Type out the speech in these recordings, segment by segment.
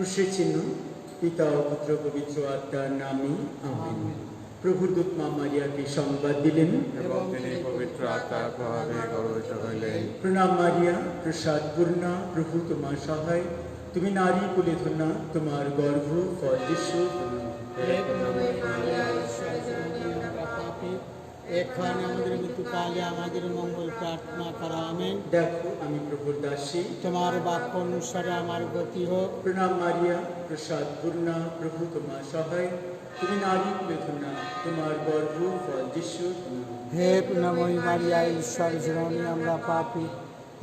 ক্রুশের চিহ্ন পিতা ও পুত্র পবিত্র আত্মার নামে আমেন। প্রভুর দূত মা মারিয়াকে সংবাদ দিলেন এবং তিনি পবিত্র আত্মার প্রভাবে গর্বিত হইলেন। প্রণাম মারিয়া, প্রসাদ পূর্ণা, প্রভু তোমার সহায়, তুমি নারী কুলে ধন্যা, তোমার গর্ভ ফল যিশু। এখানে আমাদের মৃত্যুকালে আমাদের মঙ্গল প্রার্থনা করা আমেন। দেখো আমি প্রভুর দাসী, তোমার বাক্য অনুসারে আমার গতি হোক। প্রণাম মারিয়া, প্রসাদ পূর্ণা, প্রভু তোমার সহায়, তুমি নারী কুলে ধন্যা, তোমার গর্ভ ফল যিশু। হে প্রণাময়ী মারিয়া, ঈশ্বর জননী, আমরা পাপী,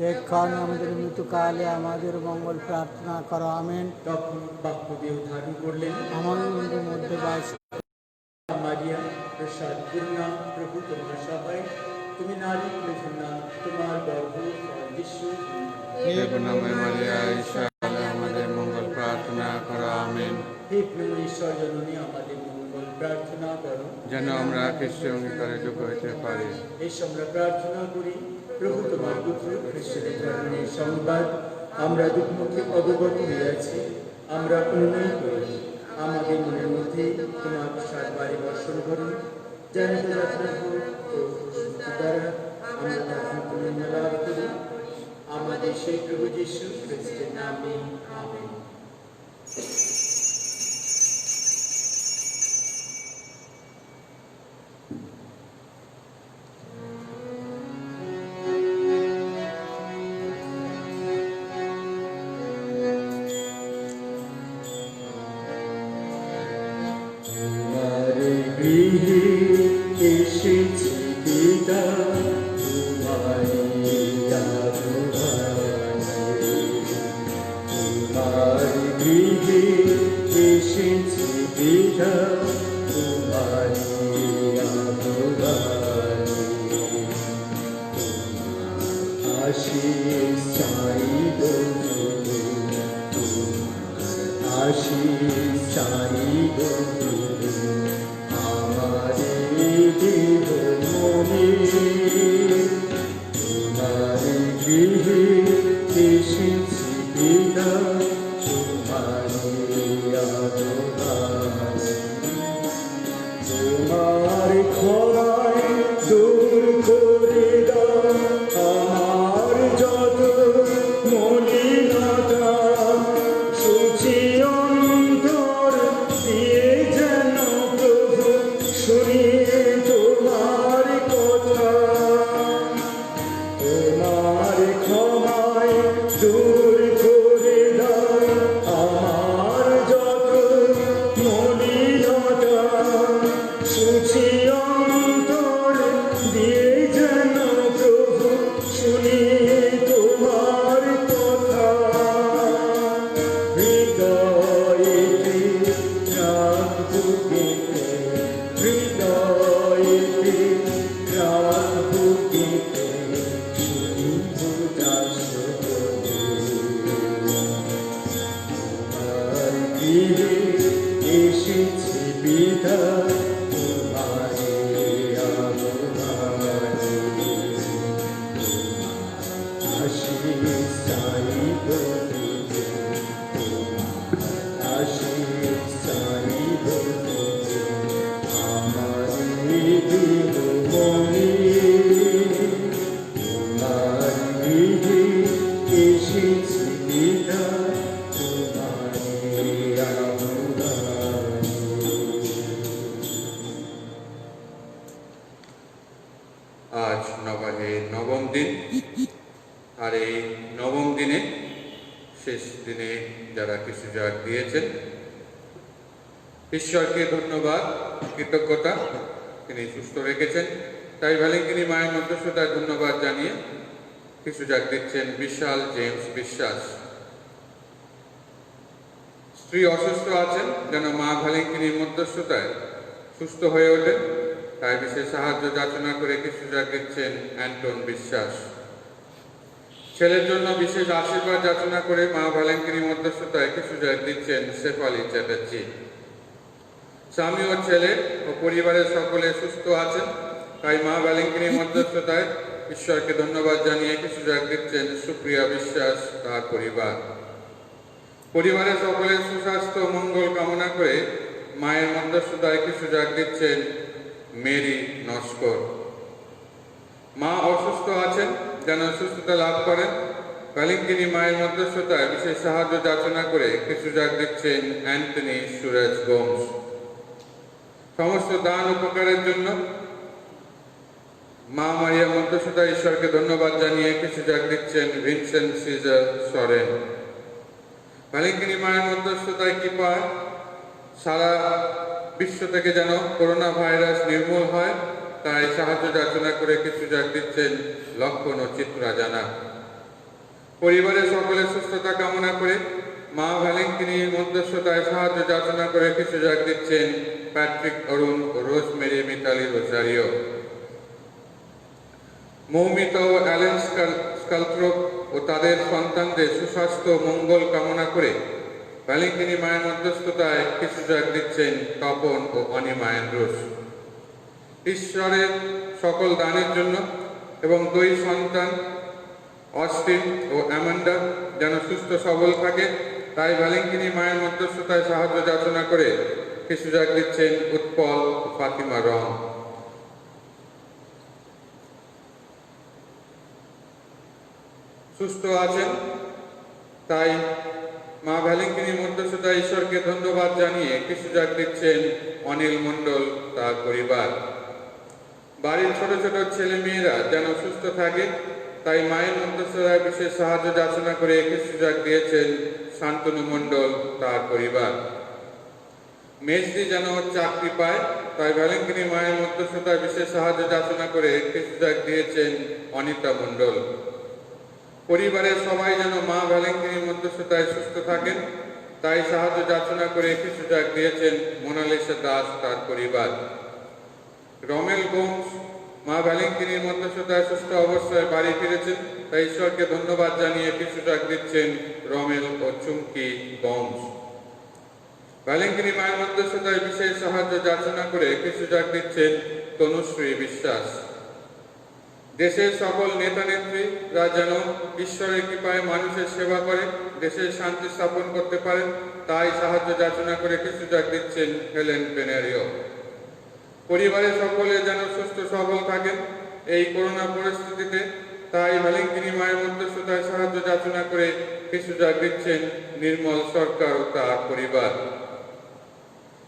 এখানে আমাদের মৃত্যুকালে আমাদের মঙ্গল প্রার্থনা করো আমেন। তখন বাক্য দেহ ধারণ করলেন, আমাদের মধ্যে বাস মারিয়া, প্রসাদ পূর্ণা, প্রভু তোমার সহায়, তুমি নারী কুলে ধন্যা, তোমার গর্ভ ফল যিশু। হে প্রণাময়ী মারিয়া, ঈশ্বর আমাদের মঙ্গল প্রার্থনা করো আমেন। হে প্রেম ঈশ্বর জননী, আমাদের মঙ্গল প্রার্থনা করো, যেন আমরা খ্রিস্টীয় অঙ্গীকারে যোগ্য হইতে পারি। এসে আমরা প্রার্থনা করি। প্রভু তোমার পুত্র খ্রিস্টের জন্মের সংবাদ আমরা দুঃখমুখে অবগত হইয়াছি, আমরা অনুনয় করি, আমাদের মনের মধ্যে তোমার সাতবারে বর্ষণ করুন, যেন যাত্রা হোক ও সুস্থ দ্বারা আমরা তখন পুণ্য লাভ করি, আমাদের সেই প্রভু যীশু খ্রিস্টের নামে আমেন। গৃহে এসেছি পিতা, তোমারি আরাধনায়। তোমার গৃহে এসেছি পিতা, তোমারি আরাধনায়। আশীষ চাইব, আশীষ চাইব, তোমার গৃহে এসেছি পিতা, তোমারি আরাধনায়। তোমার ক্ষমায় দূর করে দাও আমার যত মলিনতা, সূচি অন্তর দিয়ে যেন প্রভু শুনিয়ে তোমার কথা। তোমার ক্ষমায় দূর করে দাও আমার যত মলিনতা, সূচি অন্তর দিয়ে যেন প্রভু শুনিয়ে তোমার কথা। হৃদয়েতে প্রাণ বুকেতে, হৃদয়েতে প্রাণ বুকেতে শুনিব দাস তোমার গৃহে এসেছি পিতা, তোমারি আরাধনায়। আশীষ চাইব, আশীষ চাইব, আমার দেহ মনে। তোমার গৃহে এসেছি পিতা, তোমারি আরাধনায়। আজ নবান্নের নবম দিন, আর এই নবম দিনে শেষ দিনে যারা কিছু জাগ দিয়েছেন, ঈশ্বরকে ধন্যবাদ, কৃতজ্ঞতা, তিনি সুস্থ রেখেছেন। তাই ভ্যালেন্টিনি মায়ের মধ্যস্থতায় ধন্যবাদ জানিয়ে কিছু জাগ দিচ্ছেন বিশাল জেমস বিশ্বাস। স্ত্রী অসুস্থ আছেন, যেন মা ভ্যালেন্টিনির মধ্যস্থতায় সুস্থ হয়ে ওঠেন, তাই বিশেষ সাহায্য যাচনা করে কিছু জাগ দিচ্ছেন অ্যান্টন বিশ্বাস। ছেলের জন্য বিশেষ আশীর্বাদ যাচনা করে মা ভ্যালেন্টিনির মধ্যস্থতায় কিছু জাগ দিচ্ছেন শেফালি চ্যাটার্জি। স্বামী ও ছেলে ও পরিবারের সকলে সুস্থ আছেন, তাই মা ভ্যালেন্টিনির মধ্যস্থতায় ঈশ্বরকে ধন্যবাদ জানিয়ে কিছু জাগ দিচ্ছেন সুপ্রিয়া বিশ্বাস তার পরিবার। পরিবারের সকলের সুস্বাস্থ্য ও মঙ্গল কামনা করে মায়ের মধ্যস্থতায় কিছু ডাক দিচ্ছেন মেরি নস্কর। মা অসুস্থ আছেন, যেন সুস্থতা লাভ করেন। কালিঙ্কিনী মায়ের মধ্যস্থতায় বিশেষ সাহায্য যাচনা করে কিছু ডাক দিচ্ছেন অ্যান্টনি সুরজ গোমস। সমস্ত দান উপকারের জন্য মা মারিয়া মধ্যস্থতায় ঈশ্বরকে ধন্যবাদ জানিয়ে কিছু ডাক দিচ্ছেন ভিনসেন্ট সিজার সরেন। কালিঙ্কিনী মায়ের মধ্যস্থতায় কৃপায় সারা বিশ্ব থেকে যেন করোনা ভাইরাস নির্মূল হয়, তাই সাহায্য যাচনা করে কিছু ডাক দিচ্ছেন লক্ষণ ও চিত্রা জানা। পরিবারের সকলের সুস্থতা কামনা করে মা ভ্যালেন্টিনির মধ্যস্থতায় সাহায্য যাচনা করে কিছু ডাক দিচ্ছেন প্যাট্রিক অরুণ ও রোজমেরি মিতালি রোজারিও। মৌমিতা ও অ্যালেন স্কালথ্রোপ ও তাদের সন্তানদের সুস্বাস্থ্য মঙ্গল কামনা করে ভ্যালেন্টিনি মায়ের মধ্যস্থতায় কিছু ডাক দিচ্ছেন তপন ও অনিমা অ্যান্ড্রুস। ঈশ্বরের সকল দানের জন্য এবং দুই সন্তান অস্টিন ও অ্যামান্ডা যেন সুস্থ সবল থাকে, তাই ভ্যালেন্টিনি মায়ের মধ্যস্থতায় সাহায্য যাচনা করে কিছু ডাক দিচ্ছেন উৎপল ও ফাতিমা রং। সুস্থ আছেন, তাই মা ভ্যালেন্টিনির মধ্যস্থতায় ঈশ্বরকে ধন্যবাদ জানিয়ে কিছু ডাক দিচ্ছেন অনিল মণ্ডল তার পরিবার। বাড়ির ছোট ছোট ছেলে মেয়েরা যেন সুস্থ থাকে, তাই মায়ের মধ্যস্থতায় বিশেষ সাহায্য যাচনা করে কিছু ডাক দিয়েছেন শান্তনু মণ্ডল তার পরিবার। মেজদি যেন চাকরি পায়, তাই ভ্যালেন্টিনি মায়ের মধ্যস্থতায় বিশেষ সাহায্য যাচনা করে কিছু ডাক দিয়েছেন অনিতা মণ্ডল। পরিবারের সবাই যেন মা ভ্যালেন্টিনির মধ্যস্থতায় সুস্থ থাকেন, তাই সাহায্য যাচনা করে কিছু ডাক দিয়েছেন মোনালিসা দাস তার পরিবার। রমেল গোমস মা ভ্যালেন্টিনির মধ্যস্থতায় সুস্থ অবস্থায় বাড়ি ফিরেছেন, তাই ঈশ্বরকে ধন্যবাদ জানিয়ে কিছু ডাক দিচ্ছেন রমেল ও চুমকি গোমস। ভ্যালেন্টিনি মায়ের মধ্যস্থতায় বিশেষ সাহায্য যাচনা করে কিছু ডাক দিচ্ছেন তনুশ্রী বিশ্বাস। দেশের সকল নেতা নেত্রীরা যেন ঈশ্বরের কৃপায় মানুষের সেবা করে দেশের শান্তি স্থাপন করতে পারেন, তাই সাহায্য যাচনা করে কিছু ডাক দিচ্ছেন হেলেন পেনারিও। পরিবারের সকলে যেন সুস্থ সবল থাকেন এই করোনা পরিস্থিতিতে, তাই ভ্যালেন্টিনি মায়ের মধ্যস্থতায় সাহায্য যাচনা করে কিছু ডাক দিচ্ছেন নির্মল সরকার ও তার পরিবার।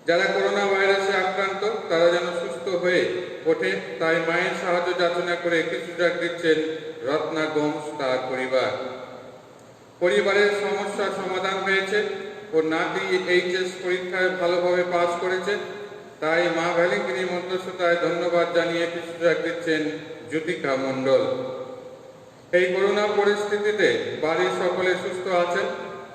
যারা করোনা ভাইরাসে আক্রান্ত তারা যেন সুস্থ হয়ে ওঠে, তাই মায়ের সাহায্য যাচনা করে কিছু ডাক দিচ্ছেন রত্না গোমস তার পরিবার। পরিবারের সমস্যার সমাধান হয়েছে ও নাতি এইচএস পরীক্ষায় ভালোভাবে পাস করেছে, তাই মা ভ্যালেন্টিনির মধ্যস্থতায় ধন্যবাদ জানিয়ে কিছু ডাক দিচ্ছেন জ্যোতিকা মণ্ডল। এই করোনা পরিস্থিতিতে বাড়ির সকলে সুস্থ আছেন,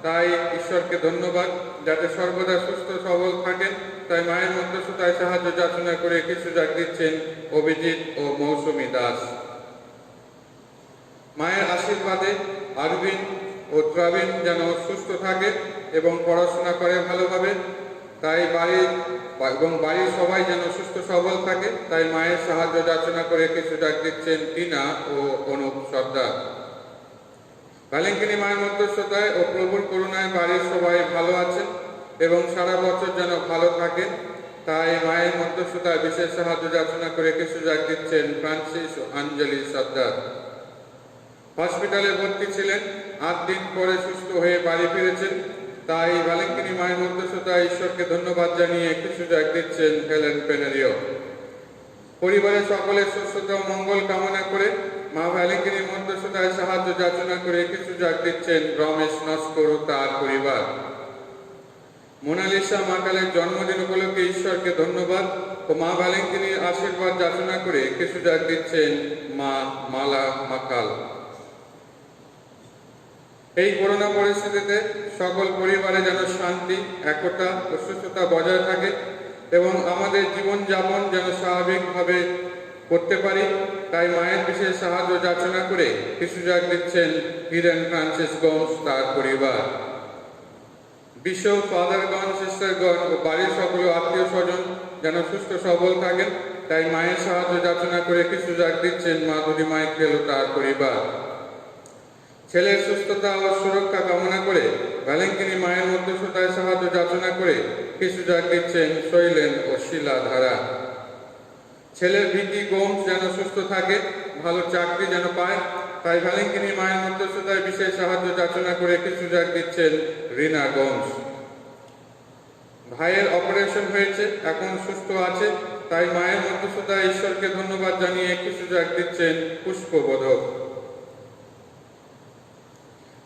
তাই ঈশ্বরকে ধন্যবাদ, যাতে সর্বদা সুস্থ সবল থাকেন, তাই মায়ের মধ্যস্থতায় সাহায্য যাচনা করে কিছু ডাক দিচ্ছেন অভিজিৎ ও মৌসুমী দাস। মায়ের আশীর্বাদে আরবিন ও ত্রাবিন যেন সুস্থ থাকে এবং পড়াশোনা করে ভালোভাবে, তাই বাড়ির সবাই যেন সুস্থ সবল থাকে, তাই মায়ের সাহায্য যাচনা করে কিছু ডাক দিচ্ছেন টিনা ও অনুপ সর্দার। ভ্যালেন্টিনি মায়ের মধ্যস্থতায় ও প্রভুর করুণায় বাড়ির সবাই ভালো আছেন এবং সারা বছর যেন ভালো থাকেন, তাই মায়ের মধ্যস্থতায় বিশেষ সাহায্য যাচনা করে কিছু ডাক দিচ্ছেন ফ্রান্সিস ও আঞ্জলি সর্দার। হসপিটালে ভর্তি ছিলেন, 8 দিন পরে সুস্থ হয়ে বাড়ি ফিরেছেন, তাই ভ্যালেন্টিনি মায়ের মধ্যস্থতায় ঈশ্বরকে ধন্যবাদ জানিয়ে কিছু ডাক দিচ্ছেন হেলেন পেনারিও। পরিবারের সকলের সুস্থতা ও মঙ্গল কামনা করে মা ভ্যালেন্টিনির মধ্যস্থতায় সাহায্য যাচনা করে কিছু ডাক দিচ্ছেন রমেশ নস্কর ও তার পরিবার। মোনালিসা মাকালের জন্মদিন উপলক্ষে ঈশ্বরকে ধন্যবাদ ও মা ভ্যালেন্টিনির আশীর্বাদ যাচনা করে কিছু ডাক দিচ্ছেন মা মালা মাকাল। এই করোনা পরিস্থিতিতে সকল পরিবারে যেন শান্তি, একতা ও সুস্থতা বজায় থাকে এবং আমাদের জীবনযাপন যেন স্বাভাবিকভাবে করতে পারি, তাই মায়ের বিশেষ সাহায্য যাচনা করে কিছু ডাক দিচ্ছেন হিরেন ফ্রান্সিস গোমস তার পরিবার। বিশপ, ফাদারগণ, সিস্টারগণ ও বাড়ির সকল আত্মীয় স্বজন যেন সুস্থ সবল থাকেন, তাই মায়ের সাহায্য যাচনা করে কিছু ডাক দিচ্ছেন মাধুরী মাইকেল ও তার পরিবার। ছেলের সুস্থতা ও সুরক্ষা কামনা করে ভ্যালেঙ্কিনি মায়ের মধ্যস্থতায় সাহায্য যাচনা করে কিছু যাগ দিচ্ছেন শৈলেন ও শিলা ধারা। ছেলের ভিকি গোমস যেন সুস্থ থাকে, ভালো চাকরি যেন পায়, তাই ভ্যালেঙ্কিনি মায়ের মধ্যস্থতায় বিশেষ সাহায্য যাচনা করে কিছু যাগ দিচ্ছেন রিনা গোমস। ভাইয়ের অপারেশন হয়েছে, এখন সুস্থ আছে, তাই মায়ের মধ্যস্থতায় ঈশ্বরকে ধন্যবাদ জানিয়ে কিছু যাগ দিচ্ছেন পুষ্পবোধক।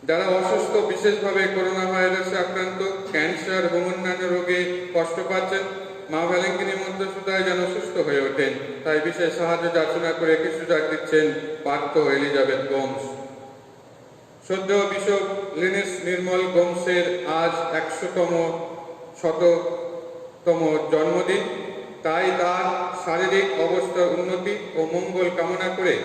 যারা অসুস্থ, বিশেষভাবে করোনা ভাইরাসে আক্রান্ত, ক্যান্সার এবং অন্যান্য রোগে কষ্ট পাচ্ছেন, মা ভ্যালেঙ্কিনির মধ্যস্থতায় যেন সুস্থ হয়ে ওঠেন, তাই বিশেষ সাহায্য যাচনা করে কিছু যাগ দিচ্ছেন পার্থ এলিজাবেথ গোমস। শ্রদ্ধেয় বিশপ লিনিস নির্মল গোমসের আজ 100তম জন্মদিন, তাই তার শারীরিক অবস্থার উন্নতি ও মঙ্গল কামনা করে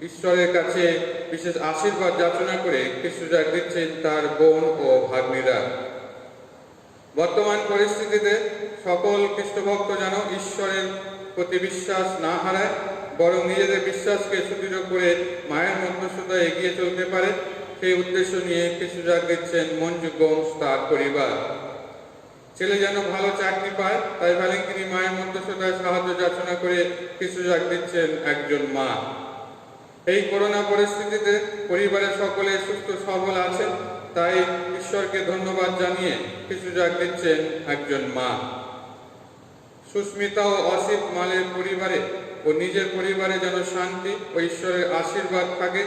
ঈশ্বরের কাছে বিশেষ আশীর্বাদ যাচনা করে কিছু যাগ দিচ্ছেন তার বোন ও ভাগ্নিরা। বর্তমান পরিস্থিতিতে সকল খ্রিস্টভক্ত যেন ঈশ্বরের প্রতি বিশ্বাস না হারায়, বরং নিজেদের বিশ্বাসকে সুদৃঢ় করে মায়ের মধ্যস্থতায় এগিয়ে চলতে পারে, সেই উদ্দেশ্য নিয়ে কিছু যাগ দিচ্ছেন মঞ্জু গোমস তার পরিবার। ছেলে যেন ভালো চাকরি পায়, তাই ভ্যালেঙ্কিনি মায়ের মধ্যস্থতায় সাহায্য যাচনা করে কিছু যাগ দিচ্ছেন একজন মা। এই করোনা পরিস্থিতিতে পরিবারের সকলে সুস্থ সবল আছেন, তাই ঈশ্বরকে ধন্যবাদ জানিয়ে কিছু যাগ দিচ্ছেন একজন মা। সুস্মিতা ও অসিত মালের পরিবারে ও নিজের পরিবারে যেন শান্তি ও ঈশ্বরের আশীর্বাদ থাকে,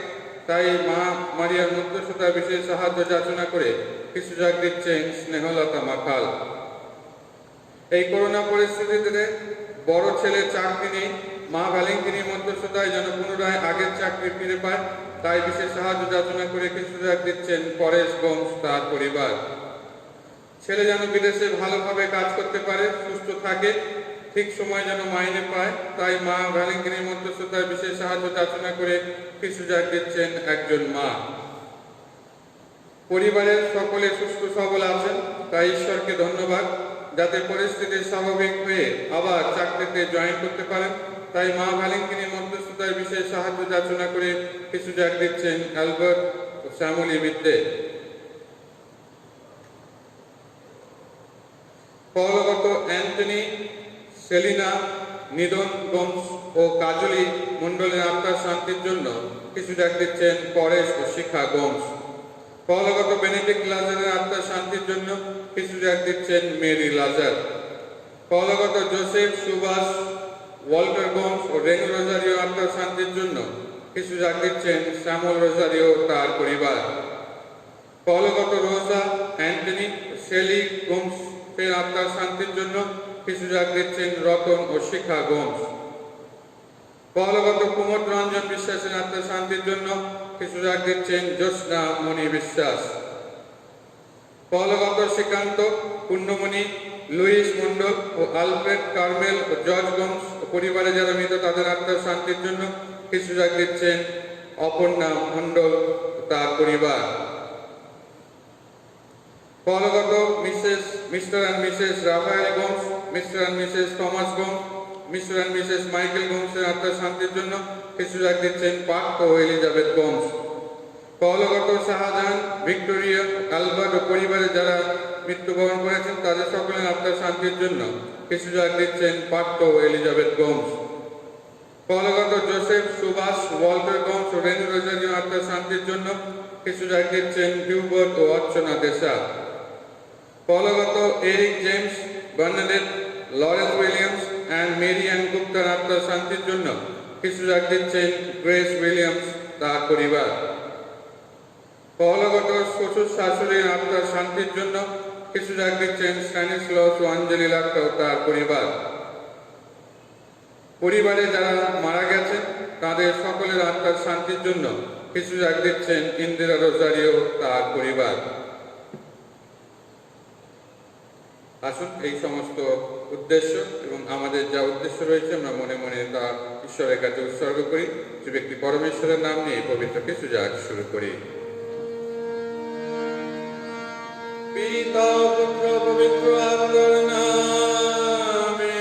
তাই মা মারিয়ার মধ্যস্থতায় বিশেষ সাহায্য যাচনা করে কিছু যাগ দিচ্ছেন স্নেহলতা মাখাল। এই করোনা পরিস্থিতিতে বড় ছেলের চাকরি নেই, মা ভ্যালেঙ্কিনির মধ্যস্থতায় যেন পুনরায় আগের চাকরি ফিরে পায়, তাই বিশেষ সাহায্য যাচনা করে কিছু যাগ দিচ্ছেন পরেশ গোমস তার পরিবার। ছেলে যেন বিদেশে ভালোভাবে কাজ করতে পারে, সুস্থ থাকে, ঠিক সময় যেন মাইনে পায়, তাই মা ভ্যালেঙ্কিনির মধ্যস্থতায় বিশেষ সাহায্য যাচনা করে কিছু যাগ দিচ্ছেন একজন মা। পরিবারের সকলে সুস্থ সবল আছেন, তাই ঈশ্বরকে ধন্যবাদ, যাতে পরিস্থিতি স্বাভাবিক হয়ে আবার চাকরিতে জয়েন করতে পারেন, তাই মা ভ্যালেঙ্কিনির মধ্যস্থতায় বিশেষ সাহায্য যাচনা করে কিছু যাগ দিচ্ছেন অ্যালবার্ট ও শ্যামলী বিদ্যে। পৌলগত অ্যান্টনি, সেলিনা, নিদন গোমস ও কাজলি মণ্ডলের আত্মার শান্তির জন্য কিছু যাগ দিচ্ছেন পরেশ ও শিখা গোমস। পৌলগত বেনেডিক্ট লাজারের আত্মার শান্তির জন্য কিছু যাগ দিচ্ছেন Mary Lazar. পৌলগত Joseph, Subhash, Walter Gomes ও রেনু রোজারিও আত্মার শান্তির জন্য কিছু যাগ দিচ্ছেন শ্যামল রোজারিও তার পরিবার। পৌলগত রোজা, অ্যান্টনি, শেলি গোমস এর আত্মার শান্তির জন্য কিছু যাগ দিচ্ছেন রতন ও শিখা গোমস। পৌলগত কুমোদ রঞ্জন বিশ্বাসের আত্মার শান্তির জন্য কিছু যাগ দিচ্ছেন জ্যোৎস্না মণি বিশ্বাস। পৌলগত শ্রীকান্ত, পুণ্যমণি, লুইস মণ্ডল ও আলফ্রেড কার্মেল ও জর্জ গোমস ও পরিবারে যারা মৃত তাদের আত্মার শান্তির জন্য কিছু যাগ দিচ্ছেন অপর্ণা মণ্ডল ও তার পরিবার। পৌলগত Mr and Mrs Raphael Gomes, Mr and Mrs Thomas Gomes, Mr and Mrs Michael গোমসের আত্মার শান্তির জন্য কিছু যাগ দিচ্ছেন পার্থ ও এলিজাবেথ গোমস। পৌলগত শাহজাহান, ভিক্টোরিয়া, অ্যালবার্ট ও পরিবারে যারা মৃত্যুবরণ করেছেন তাদের সকলের আত্মার শান্তির জন্য কিছু যাগ দিচ্ছেন পার্থ ও এলিজাবেথ গোমস। পৌলগত জোসেফ, সুভাষ, ওয়াল্টার গোমস ও রেনু রোজারিও আত্মার শান্তির জন্য কিছু যাগ দিচ্ছেন হিউবার্ট ও অর্চনা দেশা। পৌলগত Eric James, Bernadette, Lawrence Williams and Mary Ann গুপ্তার আত্মার শান্তির জন্য কিছু যাগ দিচ্ছেন গ্রেস উইলিয়ামস তার পরিবার। পৌলগত শ্বশুর শাশুড়ির আত্মার শান্তির জন্য কিছু যাগ দিচ্ছেন স্ট্যানিস্লস ও আঞ্জলি লাক্টা ও তার পরিবার। পরিবারে যারা মারা গেছেন তাদের সকলের আত্মার শান্তির জন্য কিছু যাগ দিচ্ছেন ইন্দিরা রোজারিও তার পরিবার। আসুন এই সমস্ত উদ্দেশ্য এবং আমাদের যা উদ্দেশ্য রয়েছে আমরা মনে মনে তা ঈশ্বরের কাছে উৎসর্গ করি। যে ব্যক্তি পরমেশ্বরের নাম নিয়ে পবিত্র কিছু যাগ শুরু করি। পিতা পুত্র পবিত্র আত্মার নামে।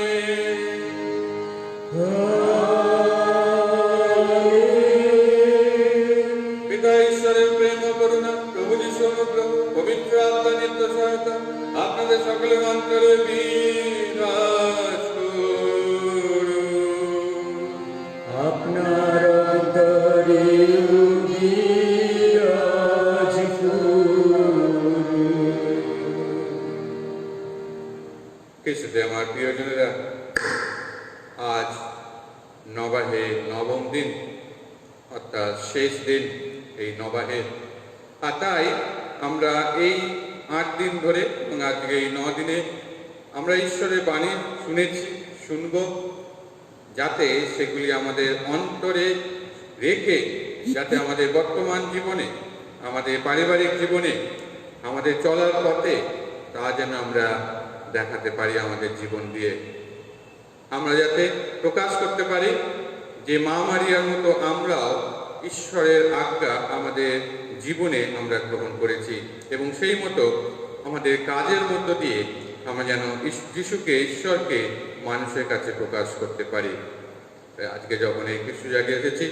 পিতা ঈশ্বরের প্রেম ও করুণা, প্রভু যীশু অনুগ্রহ, পবিত্র আত্মা নিত্য সহায়তা আপনাদের সকলের অন্তরে বিরাজ করুন। আপনার অন্তরে বিরাজ করুন। খ্রিস্টে আমার প্রিয়জনেরা, আজ নবাহের নবম দিন, অর্থাৎ শেষ দিন এই নবাহের। আর তাই আমরা এই 8 দিন ধরে এবং আজকে এই 9 দিনে আমরা ঈশ্বরের বাণী শুনেছি, শুনব, যাতে সেগুলি আমাদের অন্তরে রেখে যাতে আমাদের বর্তমান জীবনে, আমাদের পারিবারিক জীবনে, আমাদের চলার পথে তা যেন আমরা দেখাতে পারি আমাদের জীবন দিয়ে। আমরা যাতে প্রকাশ করতে পারি যে মা মারিয়ার মতো আমরাও ঈশ্বরের আজ্ঞা আমাদের জীবনে আমরা গ্রহণ করেছি এবং সেই মতো আমাদের কাজের মধ্য দিয়ে আমরা যেন যিশুকে, ঈশ্বরকে মানুষের কাছে প্রকাশ করতে পারি। আজকে যখন এই খ্রিস্ট জাগে এসেছি,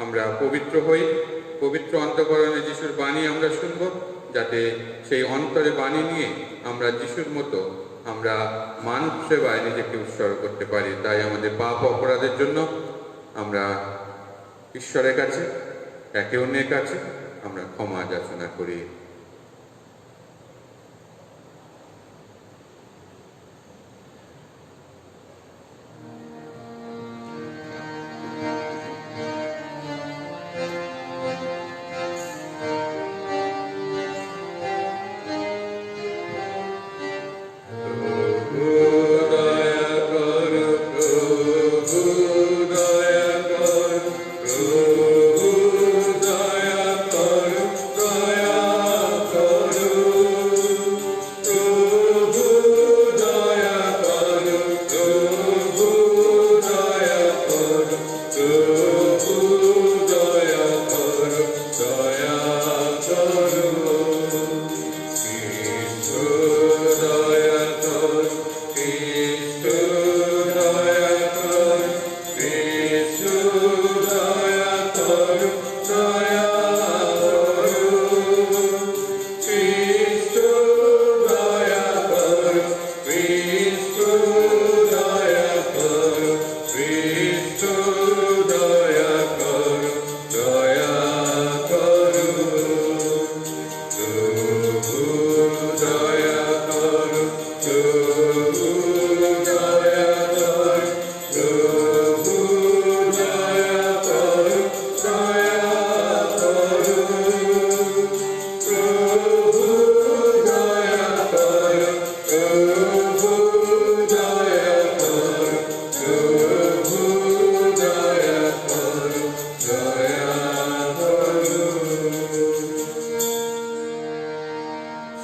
আমরা পবিত্র হই, পবিত্র অন্তঃকরণে যিশুর বাণী আমরা শুনব, যাতে সেই অন্তরে বাণী নিয়ে আমরা যিশুর মতো আমরা মানব সেবায় নিজেকে উৎসর্গ করতে পারি। তাই আমাদের পাপ অপরাধের জন্য আমরা ঈশ্বরের কাছে, একে অন্যের কাছে আমরা ক্ষমা যাচনা করি।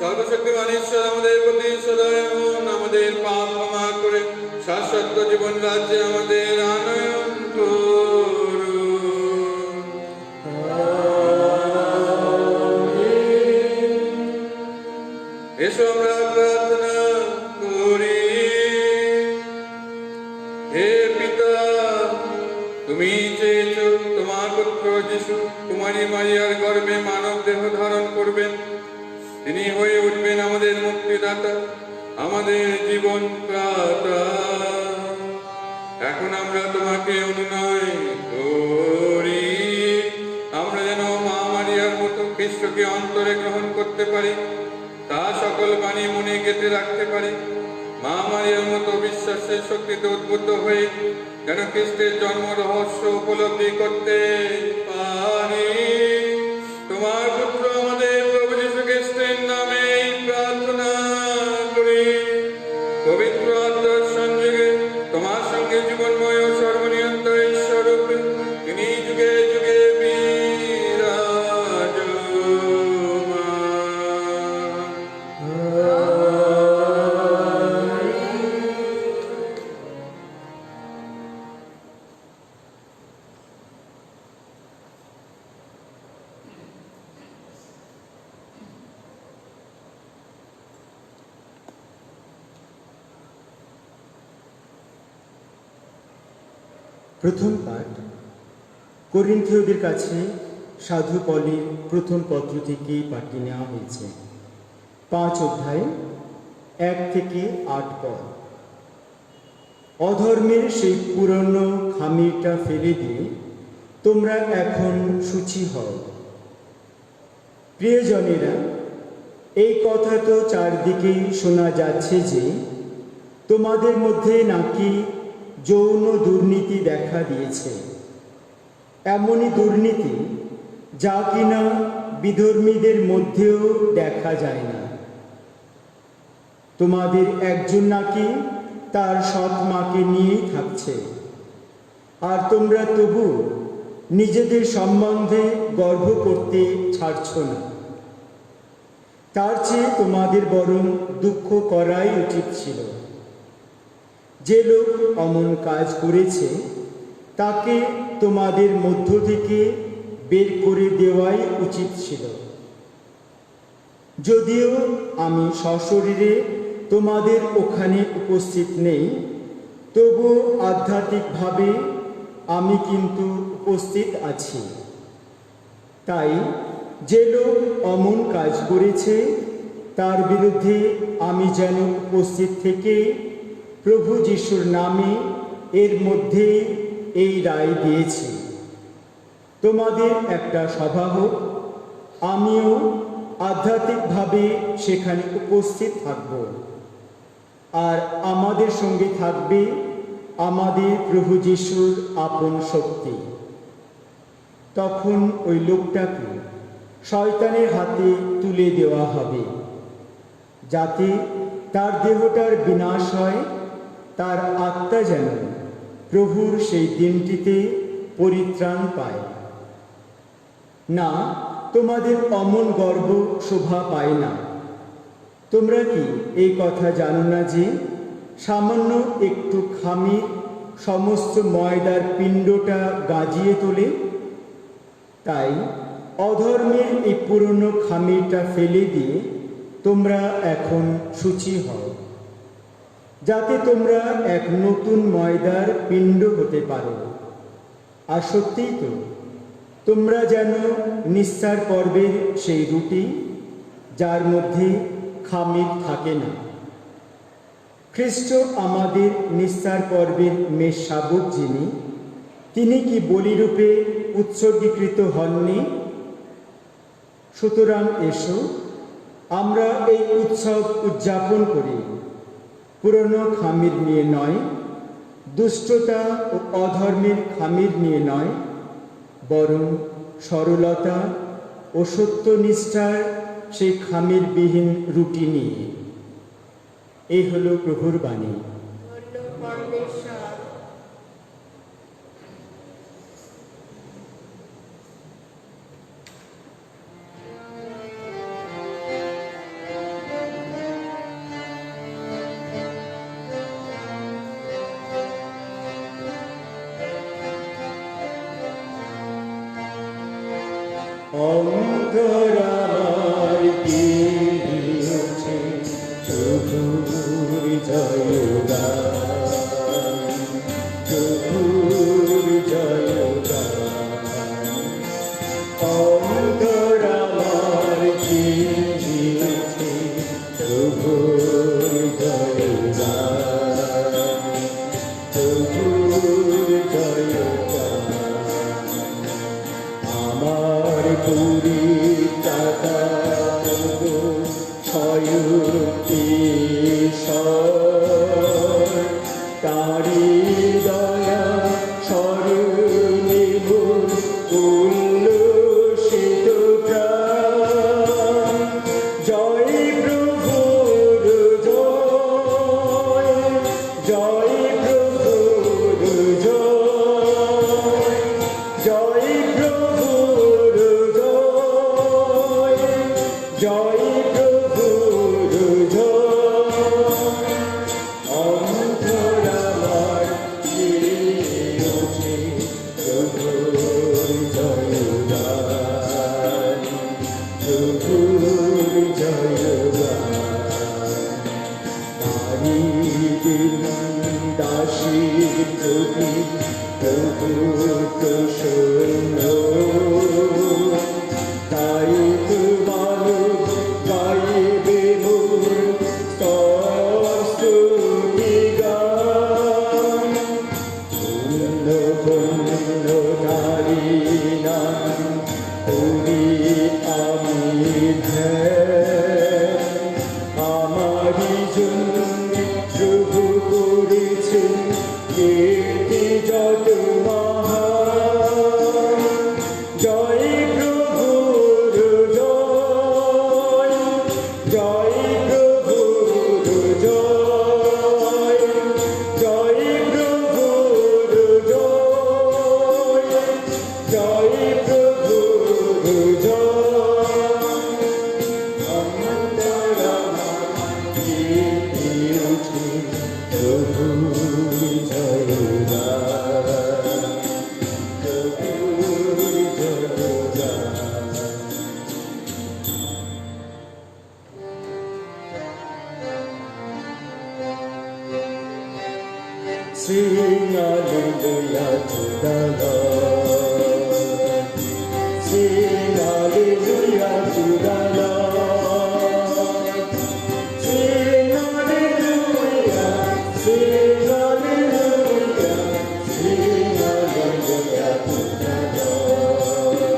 সর্বশক্তিমান ঈশ্বর আমাদের প্রতি সদয় হন, আমাদের পাপ ক্ষমা করে শাশ্বত জীবন রাজ্যে আমাদের আনয়ন করুন। এসো আমরা প্রার্থনা করি। হে পিতা, তুমি চেয়েছ তোমার পুত্র যিশু কুমারী মারিয়ার গর্ভে মানব দেহ ধারণ করবেন, তিনি হয়ে উঠবেন আমাদের মুক্তিদাতা, আমাদের জীবন ত্রাতা। এখন আমরা তোমাকে অনুনয় করি, আমরা যেন মা মারিয়ার মতো খ্রিস্টকে অন্তরে গ্রহণ করতে পারি, তা সকল বাণী মনে গেঁথে রাখতে পারি। মা মারিয়ার মতো বিশ্বাসের শক্তিতে উদ্বুদ্ধ হয়ে যেন খ্রিস্টের জন্ম রহস্য উপলব্ধি করতে পারি। তোমার পুত্র আমাদের প্রভু যীশু খ্রিস্টের নামে প্রার্থনা করি। পবিত্র আত্মার সংযোগে তোমার সঙ্গে জীবনময় ও সর্বনিয়ন্ত ঈশ্বরূপে তিনি যুগে যুগে প্রথম পাঠ, করিন্থীয়দের কাছে সাধু পলের প্রথম পত্র থেকে পাঠিয়ে নেওয়া হয়েছে। 5 অধ্যায় 1 থেকে 8 পদ। অধর্মের সেই পুরনো খামিরটা ফেলে দিয়ে তোমরা এখন শুচি হও। প্রিয়জনেরা, এই কথা তো চারদিকে শোনা যাচ্ছে যে তোমাদের মধ্যে নাকি যৌন দুর্নীতি দেখা দিয়েছে। এমনই দুর্নীতি যা কিনা বিধর্মীদের মধ্যেও দেখা যায় না। তোমাদের একজন নাকি তার সৎ মাকে নিয়েই থাকছে, আর তোমরা তবু নিজেদের সম্বন্ধে গর্ব করতে ছাড়ছ না। তার চেয়ে তোমাদের বরং দুঃখ করাই উচিত ছিল। যে লোক অমন কাজ করেছে তাকে তোমাদের মধ্য থেকে বের করে দেওয়াই উচিত ছিল। যদিও আমি সশরীরে তোমাদের ওখানে উপস্থিত নেই, তবু আধ্যাত্মিকভাবে আমি কিন্তু উপস্থিত আছি। তাই যে লোক অমন কাজ করেছে তার বিরুদ্ধে আমি যেন উপস্থিত থেকে প্রভু যিশুর নামে এর মধ্যে এই রায় দিয়েছি। তোমাদের একটা সভা হোক, আমিও আধ্যাত্মিকভাবে সেখানে উপস্থিত থাকব, আর আমাদের সঙ্গে থাকবে আমাদের প্রভু যিশুর আপন শক্তি। তখন ওই লোকটাকে শয়তানের হাতে তুলে দেওয়া হবে, যাতে তার দেহটার বিনাশ হয়, তার আত্মা যেন প্রভুর সেই দিনটিতে পরিত্রাণ পায়। না, তোমাদের অমন গর্ব শোভা পায় না। তোমরা কি এই কথা জানো না যে সামান্য একটু খামির সমস্ত ময়দার পিণ্ডটা গাজিয়ে তোলে? তাই অধর্মের এই পুরনো খামিরটা ফেলে দিয়ে তোমরা এখন শুচি হও, যাতে তোমরা এক নতুন ময়দার পিণ্ড হতে পারো। আর সত্যিই তো, তোমরা যেন নিস্তার পর্বের সেই রুটি, যার মধ্যে খামির থাকে না। খ্রিস্ট আমাদের নিস্তার পর্বের মেষশাবক যিনি, তিনি কি বলিরূপে উৎসর্গীকৃত হননি? সুতরাং এসো, আমরা এই উৎসব উদযাপন করি, পুরনো খামির নিয়ে নয়, দুষ্টতা ও অধর্মের খামির নিয়ে নয়, বরং সরলতা ও সত্যনিষ্ঠার সেই খামিরবিহীন রুটি নিয়ে। এই হলো প্রভুর বাণী। অন্তর আমার দিয়েছে প্রভুর জয়গান, প্রভুর জয়গান। অন্তর আমার দিয়েছে প্রভুর জয়গান, প্রভুর জয়গান। আমার পুরী টাকা ক্ষয়ুক্তি আমারি জন্য প্রভু করেছেন কীর্তি যত মহান। জয় প্রভুর জয়, জয় প্রভুর জয়, জয় প্রভুর জয়, জয় প্রভুর জয়। অন্তরাত্মায় কীর্তি উঠে প্রভুর জয়গান, প্রভুর জয়গান। Sing hallelujah to the Lord. Sing hallelujah to the Lord. Sing hallelujah, sing hallelujah, sing hallelujah to the Lord.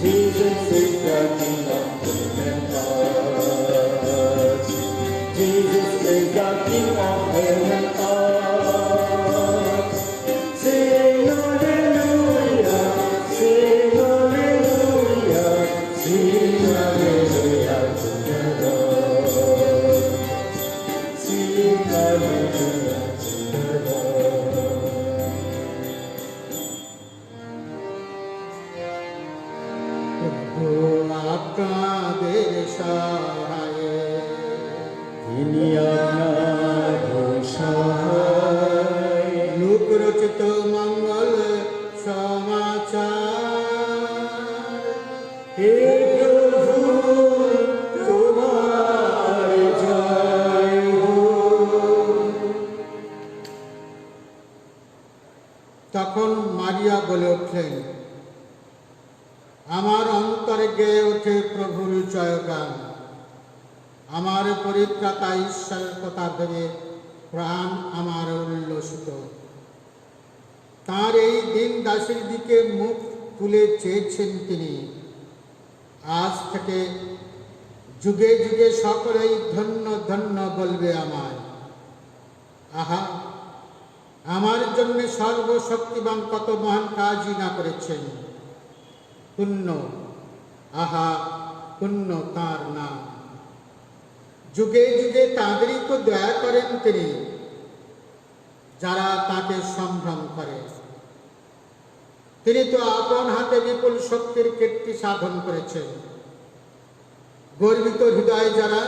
Jesus is the King of kings and earth. Jesus is the King of heaven and earth. Sing hallelujah, sing hallelujah, sing hallelujah to the Lord. Sing hallelujah to the Lord. প্রভু আপনাদের সহায়ে তিনি আপনার সহায়। লোকরচিত মঙ্গল সমাচার। হে প্রভু তোমার জয় হোক। তখন মারিয়া বলে উঠলেন, আমার অন্তরে গেয়ে ওঠে প্রভুর জয়গান। আমার পরিত্রাতা ঈশ্বরের কথা ভেবে প্রাণ আমার উল্লসিত। তাঁর এই দিন দাসের দিকে মুখ তুলে চেয়েছেন তিনি। আজ থেকে যুগে যুগে সকলেই ধন্য ধন্য বলবে আমায়। আহা, আমার জন্য সর্বশক্তিমান কত মহান কাজই না করেছেন। পুণ্য, আহা পুণ্য তাঁর নাম। যুগে যুগে তাঁদেরই তো দয়া করেন তিনি, যারা তাকে সম্ভ্রম করে। তিনি তো আপন হাতে বিপুল শক্তির কীর্তি সাধন করেছেন। গর্বিত হৃদয় যারা,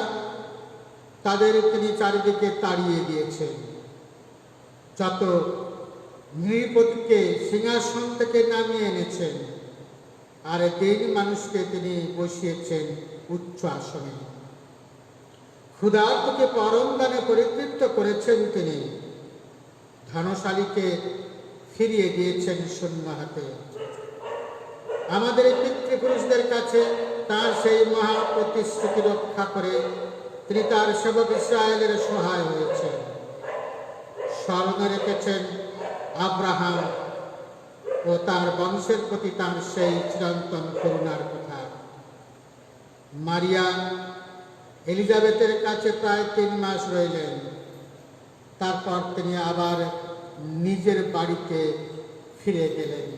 তাদের তিনি চারিদিকে তাড়িয়ে দিয়েছেন। যত নৃপতিকে সিংহাসন থেকে নামিয়ে এনেছেন, আর দিন মানুষকে তিনি বসিয়েছেন উচ্চ আসনে। ক্ষুধার্তকে পরম দানে পরিতৃপ্ত করেছেন তিনি। ধনশালীকে ফিরিয়ে দিয়েছেন শূন্য হাতে। আমাদের পিতৃপুরুষদের কাছে তার সেই মহা প্রতিশ্রুতি রক্ষা করে তিনি তার সেবক ইসরায়েলের সহায় হয়েছেন। স্মরণে রেখেছেন আব্রাহাম ও তার বংশের প্রতি তার সেই চিরন্তন করুণার কথা। মারিয়া এলিজাবেথের কাছে প্রায় 3 মাস রইলেন। তারপর তিনি আবার নিজের বাড়িতে ফিরে গেলেন।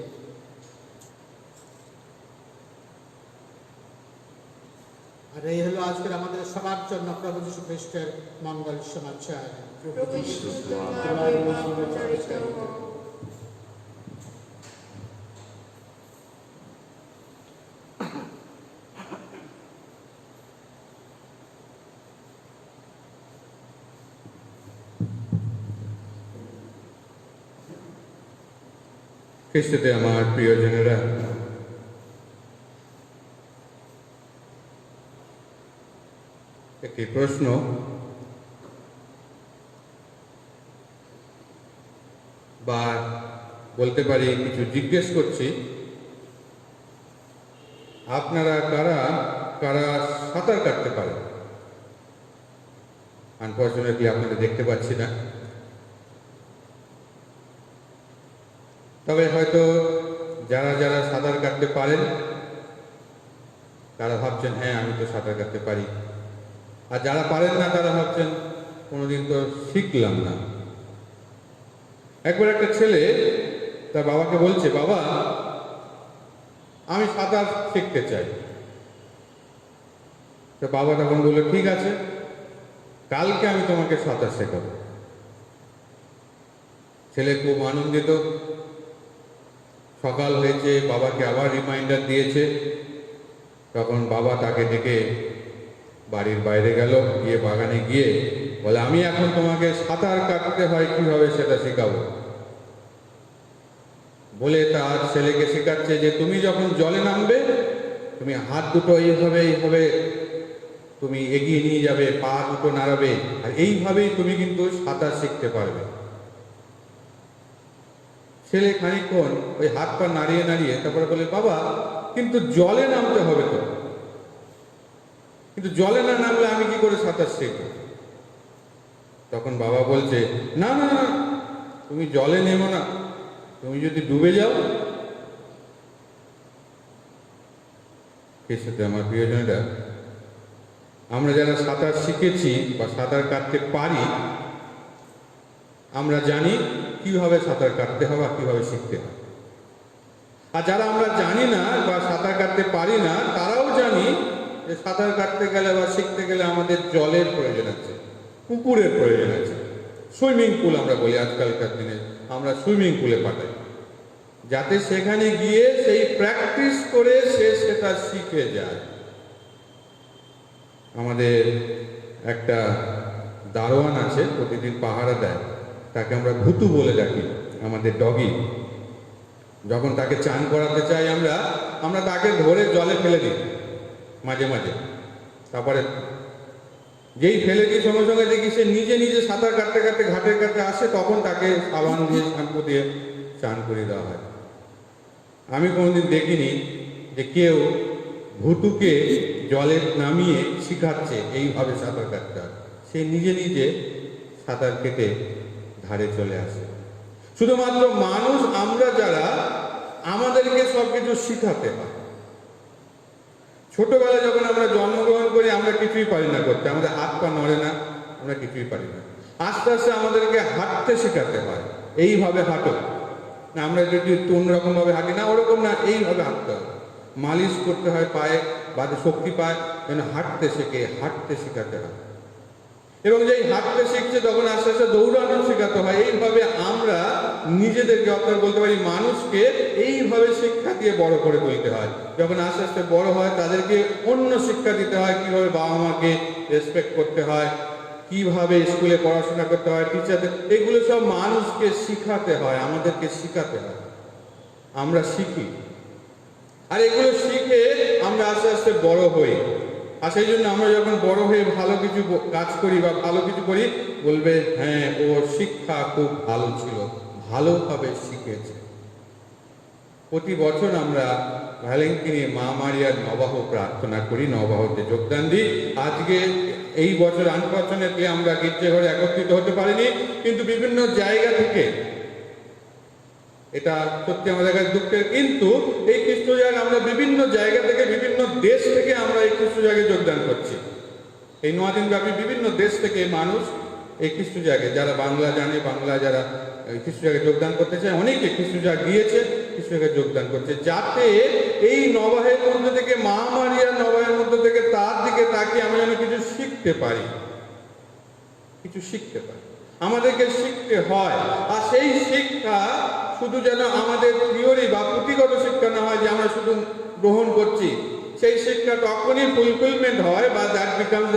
আর এই হলো আজকের আমাদের সবার জন্য প্রভু যীশু খ্রিস্টের মঙ্গল সমাচার। প্রভু যীশু তোমার মহিমা প্রচারিত হোক। খ্রিস্টতে আমার প্রিয়জনেরা, একটি প্রশ্ন বা বলতে পারি কিছু জিজ্ঞেস করছি। আপনারা কারা কারা সাঁতার কাটতে পারেন? আনফর্চুনেটলি আপনাদের দেখতে পাচ্ছি না, তবে হয়তো যারা যারা সাঁতার কাটতে পারেন তারা ভাবছেন হ্যাঁ আমি তো সাঁতার কাটতে পারি, আর যারা পারেন না তারা ভাবছেন কোনোদিন তো শিখলাম না। একবার একটা ছেলে তার বাবাকে বলছে, বাবা আমি সাঁতার শিখতে চাই। তো বাবা তখন বললো, ঠিক আছে, কালকে আমি তোমাকে সাঁতার শেখাবো। ছেলে খুব আনন্দিত। সকাল হয়েছে, বাবাকে আবার রিমাইন্ডার দিয়েছে। তখন বাবা তাকে ডেকে বাড়ির বাইরে গেল, গিয়ে বাগানে গিয়ে বলে, আমি এখন তোমাকে সাঁতার কাটতে হয় কিভাবে সেটা শেখাবো। বলে তার ছেলেকে শেখাচ্ছে যে তুমি যখন জলে নামবে, তুমি হাত দুটো এইভাবে এইভাবে তুমি এগিয়ে নিয়ে যাবে, পা দুটো নাড়াবে, আর এইভাবেই তুমি কিন্তু সাঁতার শিখতে পারবে। ছেলে খানিকক্ষণ ওই হাত পা নাড়িয়ে নাড়িয়ে তারপরে বলে, বাবা কিন্তু জলে নামতে হবে তো, কিন্তু জলে না নামলে আমি কি করে সাঁতার শিখব? তখন বাবা বলছে, না না না, তুমি জলে নেমো না, তুমি যদি ডুবে যাও। এর সাথে আমার প্রিয়জনেরা, আমরা যারা সাঁতার শিখেছি বা সাঁতার কাটতে পারি, আমরা জানি কিভাবে সাঁতার কাটতে হবে আর কিভাবে শিখতে হবে। আর যারা আমরা জানি না বা সাঁতার কাটতে পারি না, তারাও জানি যে সাঁতার কাটতে গেলে বা শিখতে গেলে আমাদের জলের প্রয়োজন আছে, পুকুরের প্রয়োজন আছে, সুইমিং পুল আমরা বলি আজকালকার দিনে, আমরা সুইমিং পুলে পাঠাই, যাতে সেখানে গিয়ে সেই প্র্যাকটিস করে সে সেটা শিখে যায়। আমাদের একটা দারোয়ান আছে, প্রতিদিন পাহারা দেয়, তাকে আমরা ভুতু বলে ডাকি, আমাদের ডগি। যখন তাকে চান করাতে চাই আমরা তাকে ধরে জলে ফেলে দিই মাঝে মাঝে। তারপরে যেই ফেলে দিই সঙ্গে সঙ্গে দেখি সে নিজে নিজে সাঁতার কাটতে কাটতে ঘাটের কাছে আসে, তখন তাকে সাবান দিয়ে শ্যাম্পু দিয়ে চান করিয়ে দেওয়া হয়। আমি কোনোদিন দেখিনি যে কেউ ভুতুকে জলে নামিয়ে শিখাচ্ছে এইভাবে সাঁতার কাটতে হয়। সে নিজে নিজে সাঁতার কেটে ধারে চলে আসে। শুধুমাত্র মানুষ আমরা যারা, আমাদেরকে সব কিছু শিখাতে হয়। ছোটবেলায় যখন আমরা জন্মগ্রহণ করি আমরা কিছুই পারি না করতে, আমাদের হাত পা নড়ে না, আমরা কিছুই পারি না। আস্তে আস্তে আমাদেরকে হাঁটতে শেখাতে হয়, এইভাবে হাঁটো না, আমরা যদি অন্যরকম ভাবে হাঁটি না, ওরকম না, এইভাবে হাঁটতে হয়। মালিশ করতে হয় পায়ে, বাদে শক্তি পায় যেন হাঁটতে শেখে, হাঁটতে শেখাতে হয়। এবং যেই হাঁটতে শিখছে তখন আস্তে আস্তে দৌড়ানো শেখাতে হয়। এইভাবে আমরা নিজেদেরকে, অর্থাৎ বলতে পারি মানুষকে, এইভাবে শিক্ষা দিয়ে বড় করে তুলতে হয়। যখন আস্তে আস্তে বড় হয় তাদেরকে অন্য শিক্ষা দিতে হয়, কিভাবে বাবা মাকে রেসপেক্ট করতে হয়, কিভাবে স্কুলে পড়াশোনা করতে হয়, টিচারদের, এগুলো সব মানুষকে শিখাতে হয়, আমাদেরকে শিখাতে হয়। আমরা শিখি, আর এগুলো শিখে আমরা আস্তে আস্তে বড় হই। আর সেই জন্য আমরা যখন বড় হয়ে ভালো কিছু কাজ করি বা ভালো কিছু করি, বলবে হ্যাঁ ওর শিক্ষা খুব ভালো ছিল, ভালোভাবে শিখেছে। প্রতি বছর আমরা ভ্যালেন্টিনে মা মারিয়ার নবাহ প্রার্থনা করি, নবাহতে যোগদান দিই। আজকে এই বছর আনফরচুনেটলি আমরা গির্জাঘরে একত্রিত হতে পারিনি, কিন্তু বিভিন্ন জায়গা থেকে, এটা সত্যি আমাদের কাছে দুঃখের, কিন্তু এই খ্রিস্টজাগ আমরা বিভিন্ন জায়গা থেকে, বিভিন্ন দেশ থেকে আমরা এই খ্রিস্টজাগে যোগদান করছি। এই 9 দিন ব্যাপী বিভিন্ন দেশ থেকে মানুষ এই খ্রিস্টজাগে, যারা বাংলা জানে, বাংলা যারা খ্রিস্টজাগে যোগদান করতে চায়, অনেকে খ্রিস্টজাগ গিয়েছে, খ্রিস্টজাগে যোগদান করছে, যাতে এই নবাহের মধ্যে থেকে, মা মারিয়ার নবাহের মধ্যে থেকে তার দিকে তাকিয়ে আমরা যেন কিছু শিখতে পারি, কিছু শিখতে পারি। আমাদেরকে শিখতে হয়। আর সেই শিক্ষা শুধু যেন আমাদের থিওরি বা পুঁথিগত শিক্ষা না হয় যে আমরা শুধু গ্রহণ করছি। সেই শিক্ষা তখনই ফুলফিলমেন্ট হয়, বা that becomes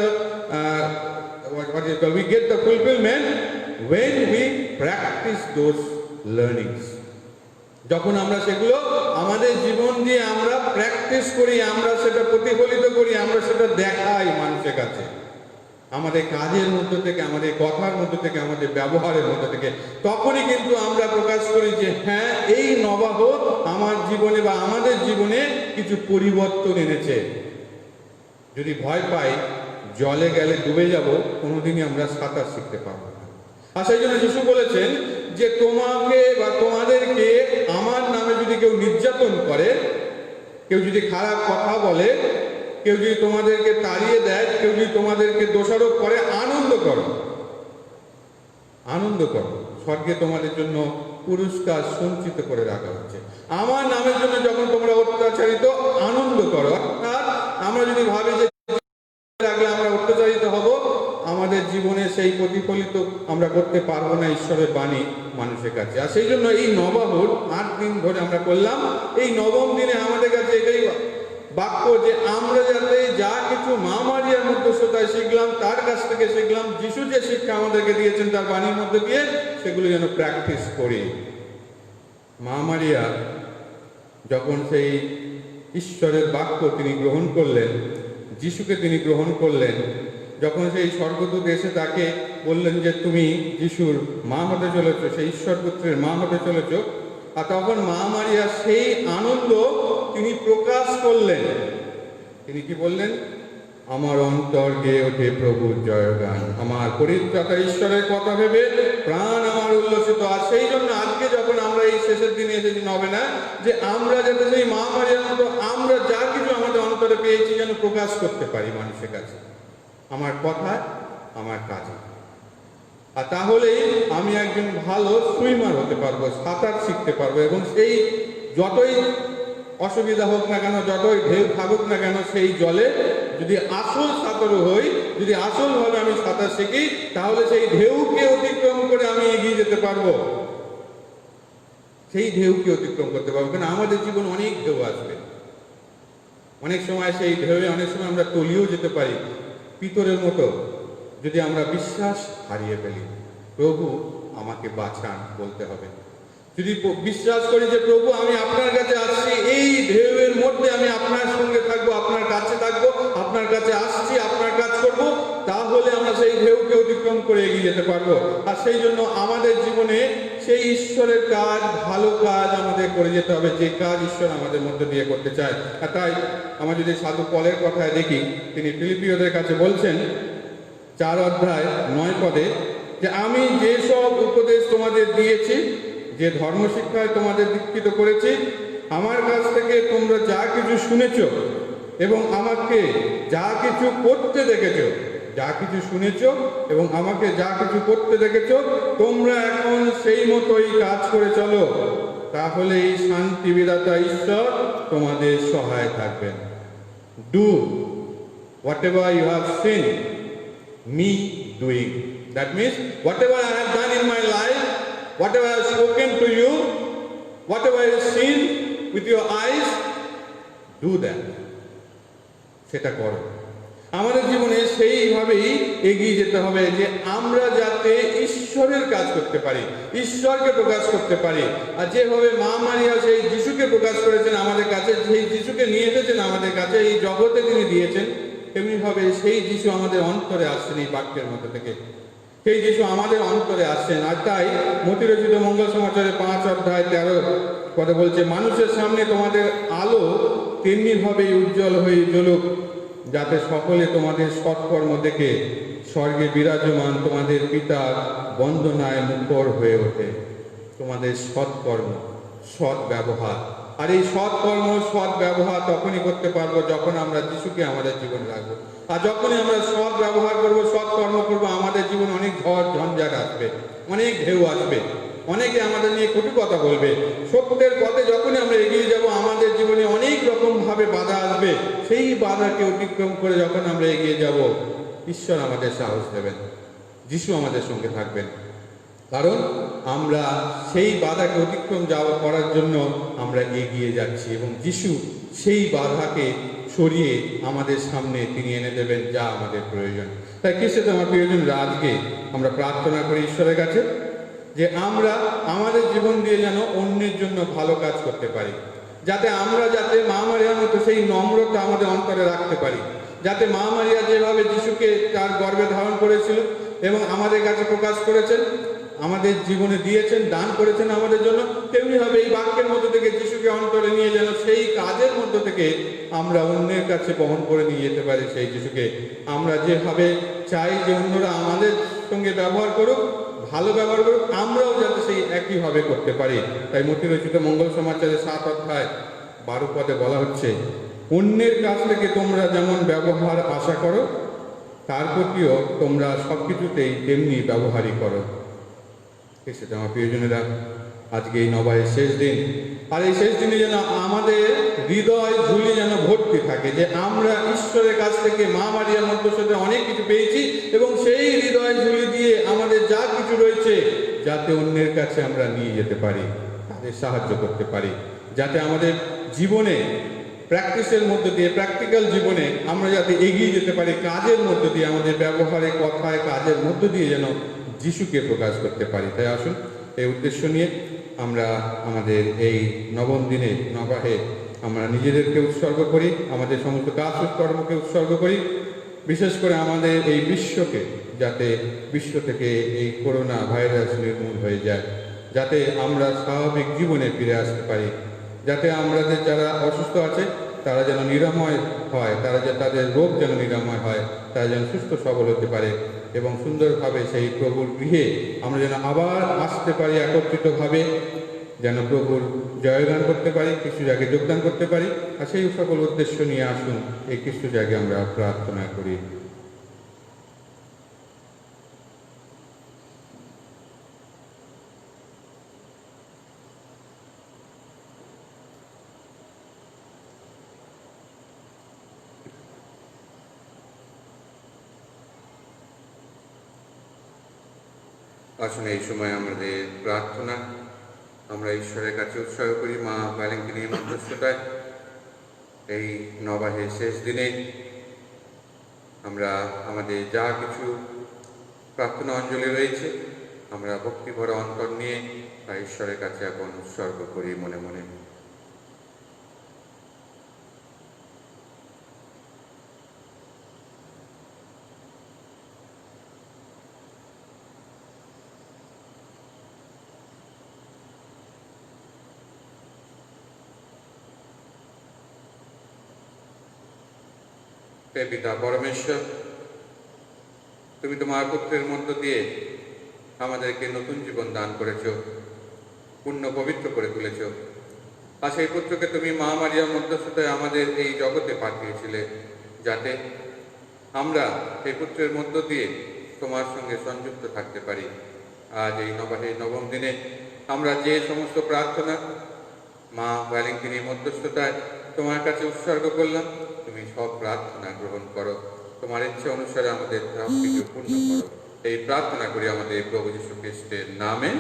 we get the fulfillment when we practice those learnings. যখন আমরা সেগুলো আমাদের জীবন দিয়ে আমরা প্র্যাকটিস করি, আমরা সেটা প্রতিফলিত করি, আমরা সেটা দেখাই মানুষের কাছে, আমাদের কাজের মধ্যে থেকে, আমাদের কথার মধ্যে থেকে, আমাদের ব্যবহারের মধ্যে থেকে, তখনই কিন্তু আমরা প্রকাশ করি যে হ্যাঁ এই নবাহ আমার জীবনে বা আমাদের জীবনে কিছু পরিবর্তন এনেছে। যদি ভয় পাই, জলে গেলে ডুবে যাব, কোনোদিনই আমরা সাঁতার শিখতে পারবো না। আর সেই জন্য যিশু বলেছেন যে তোমাকে বা তোমাদেরকে আমার নামে যদি কেউ নির্যাতন করে, কেউ যদি খারাপ কথা বলে, কেউ যদি তোমাদেরকে তাড়িয়ে দেয়, কেউ যদি তোমাদেরকে দোষারোপ করে, আনন্দ করো, আনন্দ করো, স্বর্গে তোমাদের জন্য পুরস্কার সঞ্চিত করে রাখা হচ্ছে। আমার নামের জন্য যখন তোমরা অত্যাচারিত, আনন্দ করো। অর্থাৎ আমরা যদি ভাবি যে রাখলে আমরা অত্যাচারিত হব, আমাদের জীবনে সেই প্রতিফলিত আমরা করতে পারবো না ঈশ্বরের বাণী মানুষের কাছে। আর সেই জন্য এই নবাহুর 8 দিন ধরে আমরা করলাম। এই নবম দিনে আমাদের কাছে এটাই বাক্য যে আমরা যাতে যা কিছু মা মারিয়ার মধ্যস্থতায় শিখলাম, তার কাছ থেকে শিখলাম, যিশু যে শিক্ষা আমাদেরকে দিয়েছেন তার বাণীর মধ্যে দিয়ে, সেগুলো যেন প্র্যাকটিস করি। মা মারিয়া যখন সেই ঈশ্বরের বাক্য তিনি গ্রহণ করলেন, যিশুকে তিনি গ্রহণ করলেন, যখন সেই স্বর্গদূত এসে তাকে বললেন যে তুমি যিশুর মা হতে চলেছ, সেই ঈশ্বর পুত্রের মা হতে চলেছ, আর তখন মা মারিয়া সেই আনন্দ তিনি প্রকাশ করলেন। তিনি কি বললেন? আমার অন্তর গেয়ে ওঠে প্রভুর জয়গান, আমার পরিত্রাতা ঈশ্বরের কথা ভেবে প্রাণ আমার উল্লসিত। আর সেই জন্য আজকে যখন আমরা এই শেষের দিনে এসেছি নবেনা, যে আমরা যাতে সেই মা মারিয়ার মতো আমরা যা কিছু আমাদের অন্তরে পেয়েছি যেন প্রকাশ করতে পারি মানুষের কাছে, আমার কথা, আমার কাজে। আর তাহলেই আমি একজন ভালো সুইমার হতে পারবো, সাঁতার শিখতে পারবো, এবং সেই যতই অসুবিধা হোক না কেন, যতই ঢেউ থাকুক না কেন, সেই জলে যদি আসল সাঁতারু হই, যদি আসলভাবে আমি সাঁতার শিখি, তাহলে সেই ঢেউকে অতিক্রম করে আমি এগিয়ে যেতে পারবো, সেই ঢেউকে অতিক্রম করতে পারবো। কারণ আমাদের জীবন অনেক ঢেউ আসবে, অনেক সময় সেই ঢেউয়ে অনেক সময় আমরা তলিয়েও যেতে পারি পিতরের মতো, যদি আমরা বিশ্বাস হারিয়ে ফেলি। প্রভু আমাকে বাঁচান বলতে হবে। যদি বিশ্বাস করি যে প্রভু আমি আপনার কাছে আসছি, এই ঢেউয়ের মধ্যে আমি আপনার সঙ্গে থাকবো, আপনার কাছে থাকবো, আপনার কাছে আসছি, আপনার কাজ করব, তাহলে আমরা সেই ঢেউকে অতিক্রম করে এগিয়ে যেতে পারবো। আর সেই জন্য আমাদের জীবনে সেই ঈশ্বরের কাজ, ভালো কাজ আমাদের করে যেতে হবে, যে কাজ ঈশ্বর আমাদের মধ্যে দিয়ে করতে চায়। আর তাই আমরা যদি সাধু পলের কথায় দেখি, তিনি ফিলিপিয়দের কাছে বলছেন 4 অধ্যায় 9 পদে, যে আমি যেসব উপদেশ তোমাদের দিয়েছি, যে ধর্মশিক্ষায় তোমাদের দীক্ষিত করেছি, আমার কাছ থেকে তোমরা যা কিছু শুনেছ এবং আমাকে যা কিছু করতে দেখেছ, যা কিছু শুনেছ এবং আমাকে যা কিছু করতে দেখেছ, তোমরা এখন সেই মতোই কাজ করে চলো, তাহলে এই শান্তি বিধাতা ঈশ্বর তোমাদের সহায় থাকবেন। Do whatever you have seen me doing. That means whatever I have done in my life, whatever I have spoken to you, whatever I have seen with your eyes, do that. সেটা করো। আমাদের জীবনে সেইভাবেই এগিয়ে যেতে হবে, যে আমরা যাতে ঈশ্বরের কাজ করতে পারি, ঈশ্বরকে প্রকাশ করতে পারি। আর যেভাবে মা মারিয়া সেই যিশুকে প্রকাশ করেছেন আমাদের কাছে, সেই যিশুকে নিয়ে এসেছেন আমাদের কাছে, এই জগতে তিনি দিয়েছেন, তেমনিভাবে সেই যিশু আমাদের অন্তরে আসছেন এই বাক্যের মধ্যে থেকে, সেই যিশু আমাদের অন্তরে আসছেন। আর তাই মতিরচিত মঙ্গল সমাচারে 5 অধ্যায় 13 পদে বলছে, মানুষের সামনে তোমাদের আলো তেমনিভাবেই উজ্জ্বল হয়ে জ্বলুক, যাতে সকলে তোমাদের সৎকর্ম দেখে স্বর্গে বিরাজমান তোমাদের পিতার বন্দনায় মুখর হয়ে ওঠে। তোমাদের সৎকর্ম, সৎ ব্যবহার, আর এই সৎকর্ম, সৎ ব্যবহার তখনই করতে পারবো যখন আমরা যিশুকে আমাদের জীবনে রাখবো। আর যখনই আমরা সৎ ব্যবহার করবো, সৎকর্ম করবো, আমাদের জীবনে অনেক ঝড় ঝঞ্ঝাট আসবে, অনেক ঢেউ আসবে, অনেকে আমাদের নিয়ে কটু কথা বলবে। সত্যের পথে যখনই আমরা এগিয়ে যাব, আমাদের জীবনে অনেক রকম ভাবে বাধা আসবে। সেই বাধাকে অতিক্রম করে যখন আমরা এগিয়ে যাব, ঈশ্বর আমাদের সাহস দেবেন, যিশু আমাদের সঙ্গে থাকবেন, কারণ আমরা সেই বাধাকে অতিক্রম যাওয়া করার জন্য আমরা এগিয়ে যাচ্ছি, এবং যিশু সেই বাধাকে সরিয়ে আমাদের সামনে তিনি এনে দেবেন যা আমাদের প্রয়োজন। তাই কিসে তোমার প্রয়োজন, আজকে আমরা প্রার্থনা করি ঈশ্বরের কাছে যে আমরা আমাদের জীবন দিয়ে যেন অন্যের জন্য ভালো কাজ করতে পারি, যাতে আমরা মা মারিয়ার মতো সেই নম্রতা আমাদের অন্তরে রাখতে পারি, যাতে মা মারিয়া যেভাবে যিশুকে তার গর্ভে ধারণ করেছিল এবং আমাদের কাছে প্রকাশ করেছেন, আমাদের জীবনে দিয়েছেন, দান করেছেন আমাদের জন্য, তেমনিভাবে এই বাক্যের মধ্যে থেকে যিশুকে অন্তরে নিয়ে যেন সেই কাজের মধ্যে থেকে আমরা অন্যের কাছে বহন করে নিয়ে যেতে পারি সেই যিশুকে। আমরা যেভাবে চাই যে অন্যরা আমাদের সঙ্গে ব্যবহার করুক, ভালো ব্যবহার করুক, আমরাও যাতে সেই একইভাবে করতে পারি। তাই মতিরচিত মঙ্গল সমাচারে 7 অধ্যায় 12 পদে বলা হচ্ছে, অন্যের কাছ থেকে তোমরা যেমন ব্যবহার আশা করো, তার প্রতিও তোমরা সব কিছুতেই তেমনি ব্যবহারই করো। সেটা আমার প্রিয়জনেরা, আজকে এই নবায়ের শেষ দিন, আর এই শেষ দিনে যেন আমাদের হৃদয় ঝুলি যেন ভর্তি থাকে যে আমরা ঈশ্বরের কাছ থেকে মা মারিয়ার মধ্যে অনেক কিছু পেয়েছি, এবং সেই হৃদয় ঝুলি দিয়ে আমাদের যা কিছু রয়েছে যাতে অন্যের কাছে আমরা নিয়ে যেতে পারি, তাদের সাহায্য করতে পারি, যাতে আমাদের জীবনে প্র্যাকটিসের মধ্য দিয়ে, প্র্যাকটিক্যাল জীবনে আমরা যাতে এগিয়ে যেতে পারি, কাজের মধ্য দিয়ে, আমাদের ব্যবহারে, কথায়, কাজের মধ্য দিয়ে যেন যিশুকে প্রকাশ করতে পারি। তাই আসুন এই উদ্দেশ্য নিয়ে আমরা আমাদের এই নবম দিনে নবাহে আমরা নিজেদেরকে উৎসর্গ করি, আমাদের সমস্ত কাজ কর্মকে উৎসর্গ করি, বিশেষ করে আমাদের এই বিশ্বকে, যাতে বিশ্ব থেকে এই করোনা ভাইরাস নির্মূল হয়ে যায়, যাতে আমরা স্বাভাবিক জীবনে ফিরে আসতে পারি, যাতে আমাদের যারা অসুস্থ আছে তারা যেন নিরাময় হয়, তাদের রোগ যেন নিরাময় হয়, তারা যেন সুস্থ সবল হতে পারে, এবং সুন্দরভাবে সেই প্রভুর গৃহে আমরা যেন আবার আসতে পারি একত্রিতভাবে, যেন প্রভুর জয়গান করতে পারি, খ্রিস্ট জাগে যোগদান করতে পারি। আর সেই সকল উদ্দেশ্য নিয়ে আসুন এই খ্রিস্ট জাগে আমরা প্রার্থনা করি। আসুন এই সময় আমাদের প্রার্থনা আমরা ঈশ্বরের কাছে উৎসর্গ করি মা ভ্যালেন্টিনের মধ্যস্থতায়। এই নবাহের শেষ দিনে আমরা আমাদের যা কিছু প্রার্থনা অঞ্জলি রয়েছে আমরা ভক্তিভরা অন্তর নিয়ে তা ঈশ্বরের কাছে এখন উৎসর্গ করি মনে মনে। হে পিতা পরমেশ্বর, তুমি তোমার পুত্রের মধ্য দিয়ে আমাদেরকে নতুন জীবন দান করেছ, পূর্ণ পবিত্র করে তুলেছ। আর সেই পুত্রকে তুমি মা মারিয়ার মধ্যস্থতায় আমাদের এই জগতে পাঠিয়েছিলে, যাতে আমরা সেই পুত্রের মধ্য দিয়ে তোমার সঙ্গে সংযুক্ত থাকতে পারি। আজ এই নবম দিনে আমরা যে সমস্ত প্রার্থনা মা ভ্যালেন্টিনের মধ্যস্থতায় তোমার কাছে উৎসর্গ করলাম, তুমি সব প্রার্থনা গ্রহণ করো, তোমার ইচ্ছে অনুসারে আমাদের সব কিছু পূর্ণ করো। এই প্রার্থনা করি আমাদের প্রভু যীশু খ্রিস্টের নামে।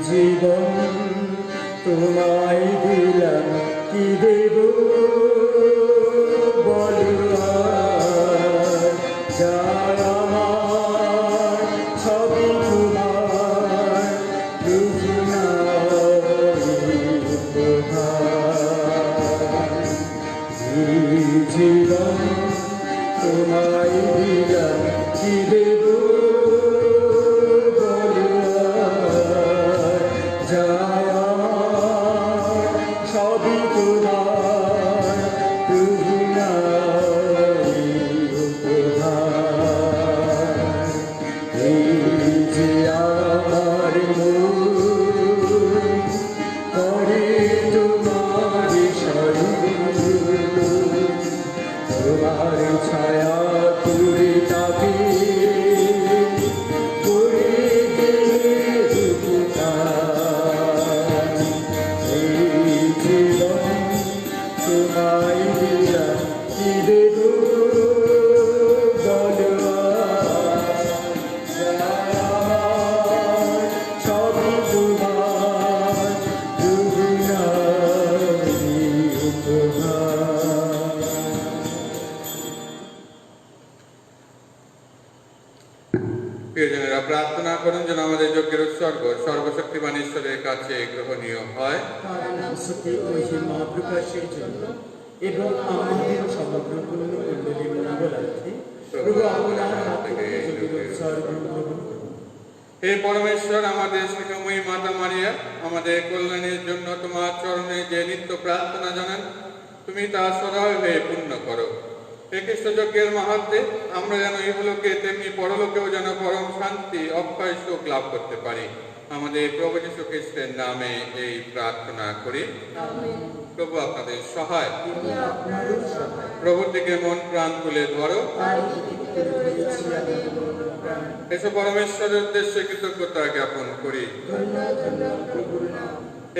জীবন তোমায় দিলাম, কি দেব বলো আর, যা আমার সবই তোমার, প্রভু নামের উপহার। এই জীবন তোমায় দিলাম, কি দেব ছায়া তুলে তাকে প্রিয়জনেরা, প্রার্থনা করুন যেন আমাদের যজ্ঞের উৎসর্গ সর্বশক্তিমান ঈশ্বরের কাছে গ্রহণীয় হয়, মহিমা প্রকাশের জন্য এবং আমাদের সমগ্র পূর্ণ মণ্ডলী মঙ্গলার্থে প্রভু আপনার হাত থেকে যজ্ঞের উৎসর্গ গ্রহণ করুন। হে পরমেশ্বর, আমাদের শিখাময়ী মাতা মারিয়া আমাদের কল্যাণের জন্য তোমার চরণে যে নিত্য প্রার্থনা জানান, তুমি তা সদয় হয়ে পূর্ণ করো। এই খ্রিস্টযজ্ঞের মাহাত্ম্যে আমরা যেন ইহলোকে তেমনি পরলোকেও যেন পরম শান্তি অক্ষয় সুখ লাভ করতে পারি। আমাদের প্রভু যীশু খ্রিস্টের নামে এই প্রার্থনা করি। প্রভু আপনাদের সহায়। প্রভুর দিকে মন প্রাণ তুলে ধরো। এসব পরমেশ্বরের উদ্দেশ্যে কৃতজ্ঞতা জ্ঞাপন করি।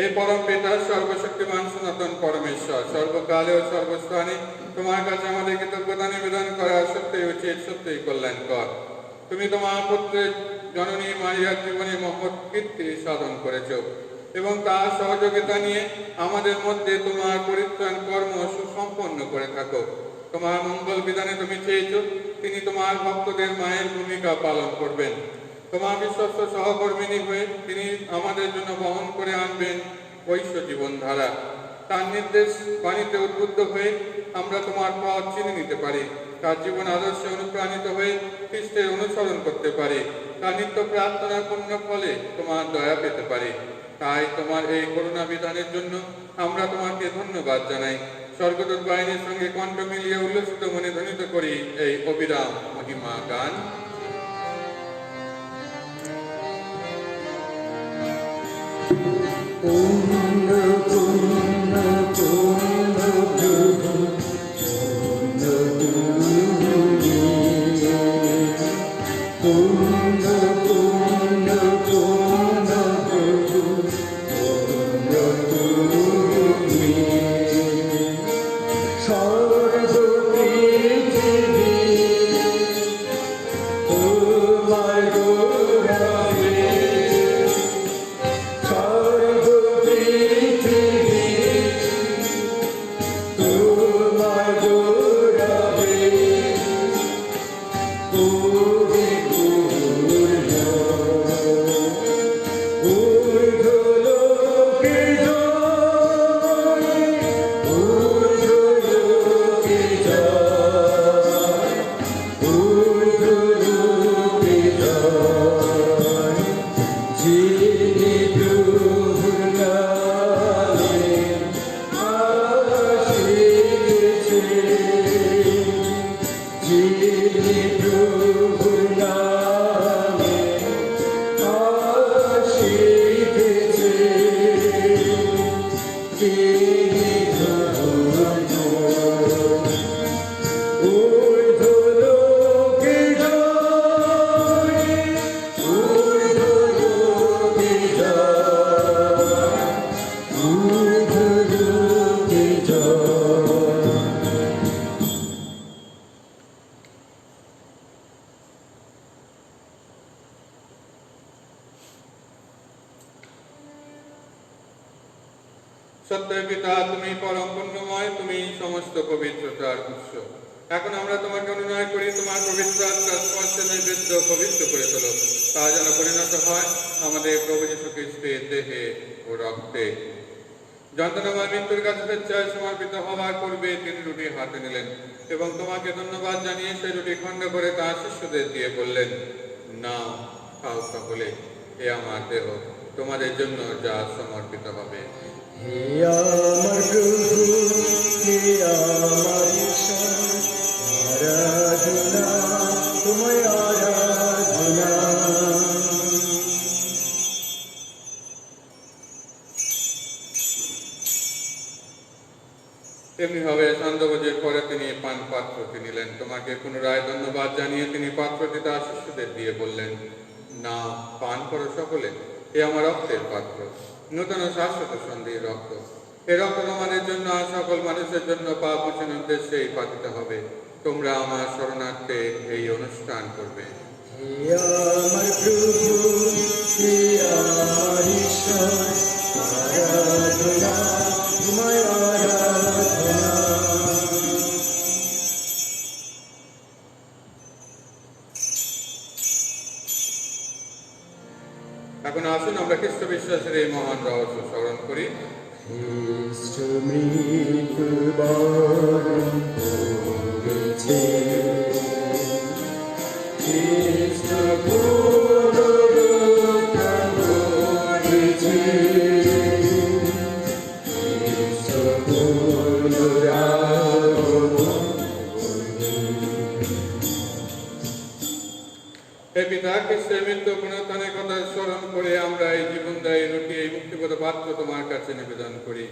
এই পরম পিতা সর্বশক্তিমান সনাতন পরমেশ্বর, সর্বকালে ও সর্বস্থানে তোমার কাছে আমাদের কৃতজ্ঞতা নিবেদন করা সত্যই উচিত, সত্যই কল্যাণকর। তুমি তোমার পুত্রের জননী মারিয়ার জীবনে মহৎ কীর্তি সাধন করেছ এবং তার সহযোগিতা নিয়ে আমাদের মধ্যে তোমার পরিত্রাণ কর্ম সুসম্পন্ন করে থাকো। তোমার মঙ্গল বিধানে তুমি চেয়েছ তিনি তোমার ভক্তদের মায়ের ভূমিকা পালন করবেন। তোমার বিশ্বস্ত সহকর্মিনী হয়ে তিনি আমাদের জন্য বহন করে আনবেন ঐশ্য জীবনধারা। তার নির্দেশ বাণীতে উদ্বুদ্ধ হয়ে আমরা তোমার পথ চিনে নিতে পারি, তার জীবন আদর্শে অনুপ্রাণিত হয়ে খ্রিস্টের অনুসরণ করতে পারি, তার নিত্য প্রার্থনার পুণ্য ফলে তোমার দয়া পেতে পারি। তাই তোমার এই করুণা বিধানের জন্য আমরা তোমাকে ধন্যবাদ জানাই। স্বর্গদূত বাহিনীর সঙ্গে কণ্ঠ মিলিয়ে উল্লসিত মনে ধ্বনিত করি এই অবিরাম মহিমা গান। সত্যের পিতা, তুমি পরম পুণ্যময়, তুমি সমস্ত পবিত্রতার উৎস। এখন আমরা তোমাকে অনুনয় করি, তোমার পবিত্র আত্মার স্পর্শে নৈবেদ্য পবিত্র করে তোলো, তা যেন পরিণত হয় আমাদের প্রভু যীশু খ্রিস্টের দেহে ও রক্তে। যন্ত্রণাময় মৃত্যুর কাছে স্বেচ্ছায় সমর্পিত হওয়ার পূর্বে তিনি রুটি হাতে নিলেন এবং তোমাকে ধন্যবাদ জানিয়ে সেই রুটি খণ্ড করে তার শিষ্যদের দিয়ে বললেন, নাও, খাও সকলে, এ আমার দেহ, তোমাদের জন্য যা সমর্পিত হবে। হে আমার প্রভু, হে আমার ঈশ্বর, আরাধনা তোমায়, আরাধনা। তেমনি ভাবে সান্ধ্যভোজের পরে তিনি পান পাত্রটি নিলেন, তোমাকে পুনরায় ধন্যবাদ জানিয়ে তিনি পাত্রটি তার শিষ্যদের দিয়ে বললেন, নাও, পান করো সকলে, এ আমার রক্তের পাত্র, নূতন শাশ্বত সন্ধির রক্ত। এ রক্ত তোমাদের জন্য আর সকল মানুষের জন্য পাপ মোচনের উদ্দেশ্যে পাঠিত হবে। তোমরা আমার শরণার্থে এই অনুষ্ঠান করবে। হে আমার প্রভু, হে আমার ঈশ্বর, আরাধনা তোমায়, আরাধনা। এখন আসুন আমরা খ্রিস্ট বিশ্বাসের এই মহান রহস্য স্মরণ করি। খ্রিস্ট মৃত্যুবরণ করেছে, খ্রিস্ট পুনরুত্থান করেছে, খ্রিস্ট পুনরাগমন কথা স্মরণ করে আমরা এই জীবনদায়ী রুটি এই মুক্তিপদ পাত্র তোমার কাছে নিবেদন করি।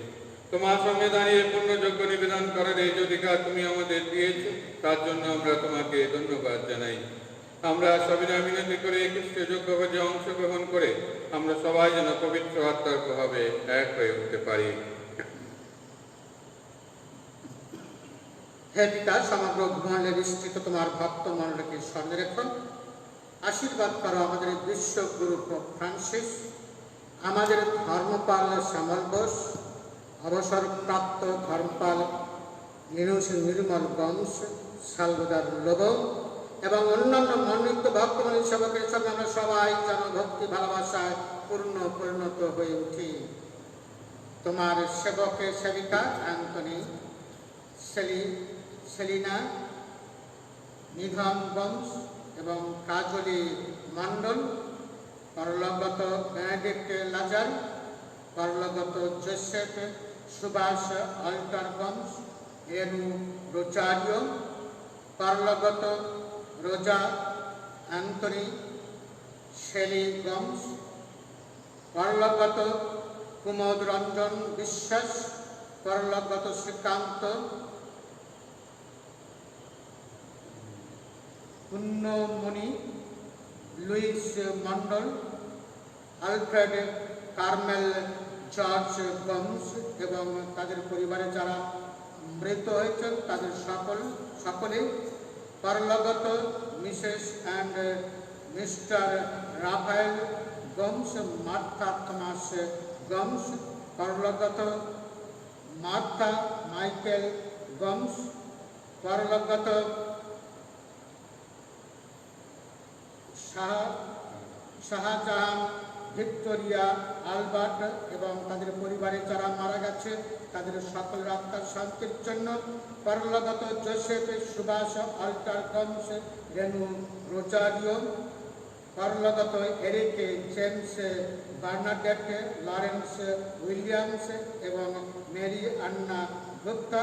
তোমার সামনে দাঁড়িয়ে পূর্ণযোগ্য নিবেদন করার এই অধিকার তুমি আমাদের দিয়েছ, তার জন্য আমরা তোমাকে ধন্যবাদ জানাই। আমরা সবিনয় মিনতি করে খ্রিস্টীয় যজ্ঞভোজে অংশগ্রহণ করে আমরা সবাই যেন পবিত্র আত্মার প্রভাবে এক হয়ে উঠতে পারি। হে পিতা, সমগ্র ভূমণ্ডলে বিস্তৃত তোমার ভক্ত মণ্ডলীকে স্মরণে রেখো। আশীর্বাদ করো আমাদের বিশ্বগুরু পোপ ফ্রান্সিস, আমাদের ধর্মপাল শ্যামল বোস, অবসরপ্রাপ্ত ধর্মপাল নির্মল বংশ, সালগোদার লোব এবং অন্যান্য মনোনীত ভক্তমণি সেবকের সঙ্গে আমরা সবাই যেন ভক্তি ভালোবাসায় পরিণত হয়ে উঠি। তোমার সেবকের সেবিকা অ্যান্টনি, সেলিনা, নিধন বংশ এবং কাজলি মণ্ডল, পরলোকগত Benedict Lazar, পরলোকগত Joseph Subhash Walter বংশ, রেনু রোজারিও, পরলোকগত রোজা অ্যান্টনি শেলি বংশ, পরলোকগত কুমোদ রঞ্জন বিশ্বাস, পরলোকগত Srikanta Punyamoni, Louis Mondal, Alfred Carmel George বংশ এবং তাদের পরিবারে যারা মৃত হয়েছেন তাদের সকলে, পরলোকগত মিসেস অ্যান্ড মিস্টার রাফায়েল বংশ, মার্থা থমাস বংশ, পরলোকগত মার্থা মাইকেল বংশ, পরলোকগত শাহজাহান ভিক্টোরিয়া আলবার্ট এবং তাদের পরিবারে যারা মারা গেছে তাদের সকল আত্মার শান্তির জন্য, পরলোকগত জোসেফ সুভাষ অল্টার বংশ, রেনু রোজারিও, পরলোকগত Eric James Bernadette, Lawrence Williams এবং মেরি আন্না গুপ্তা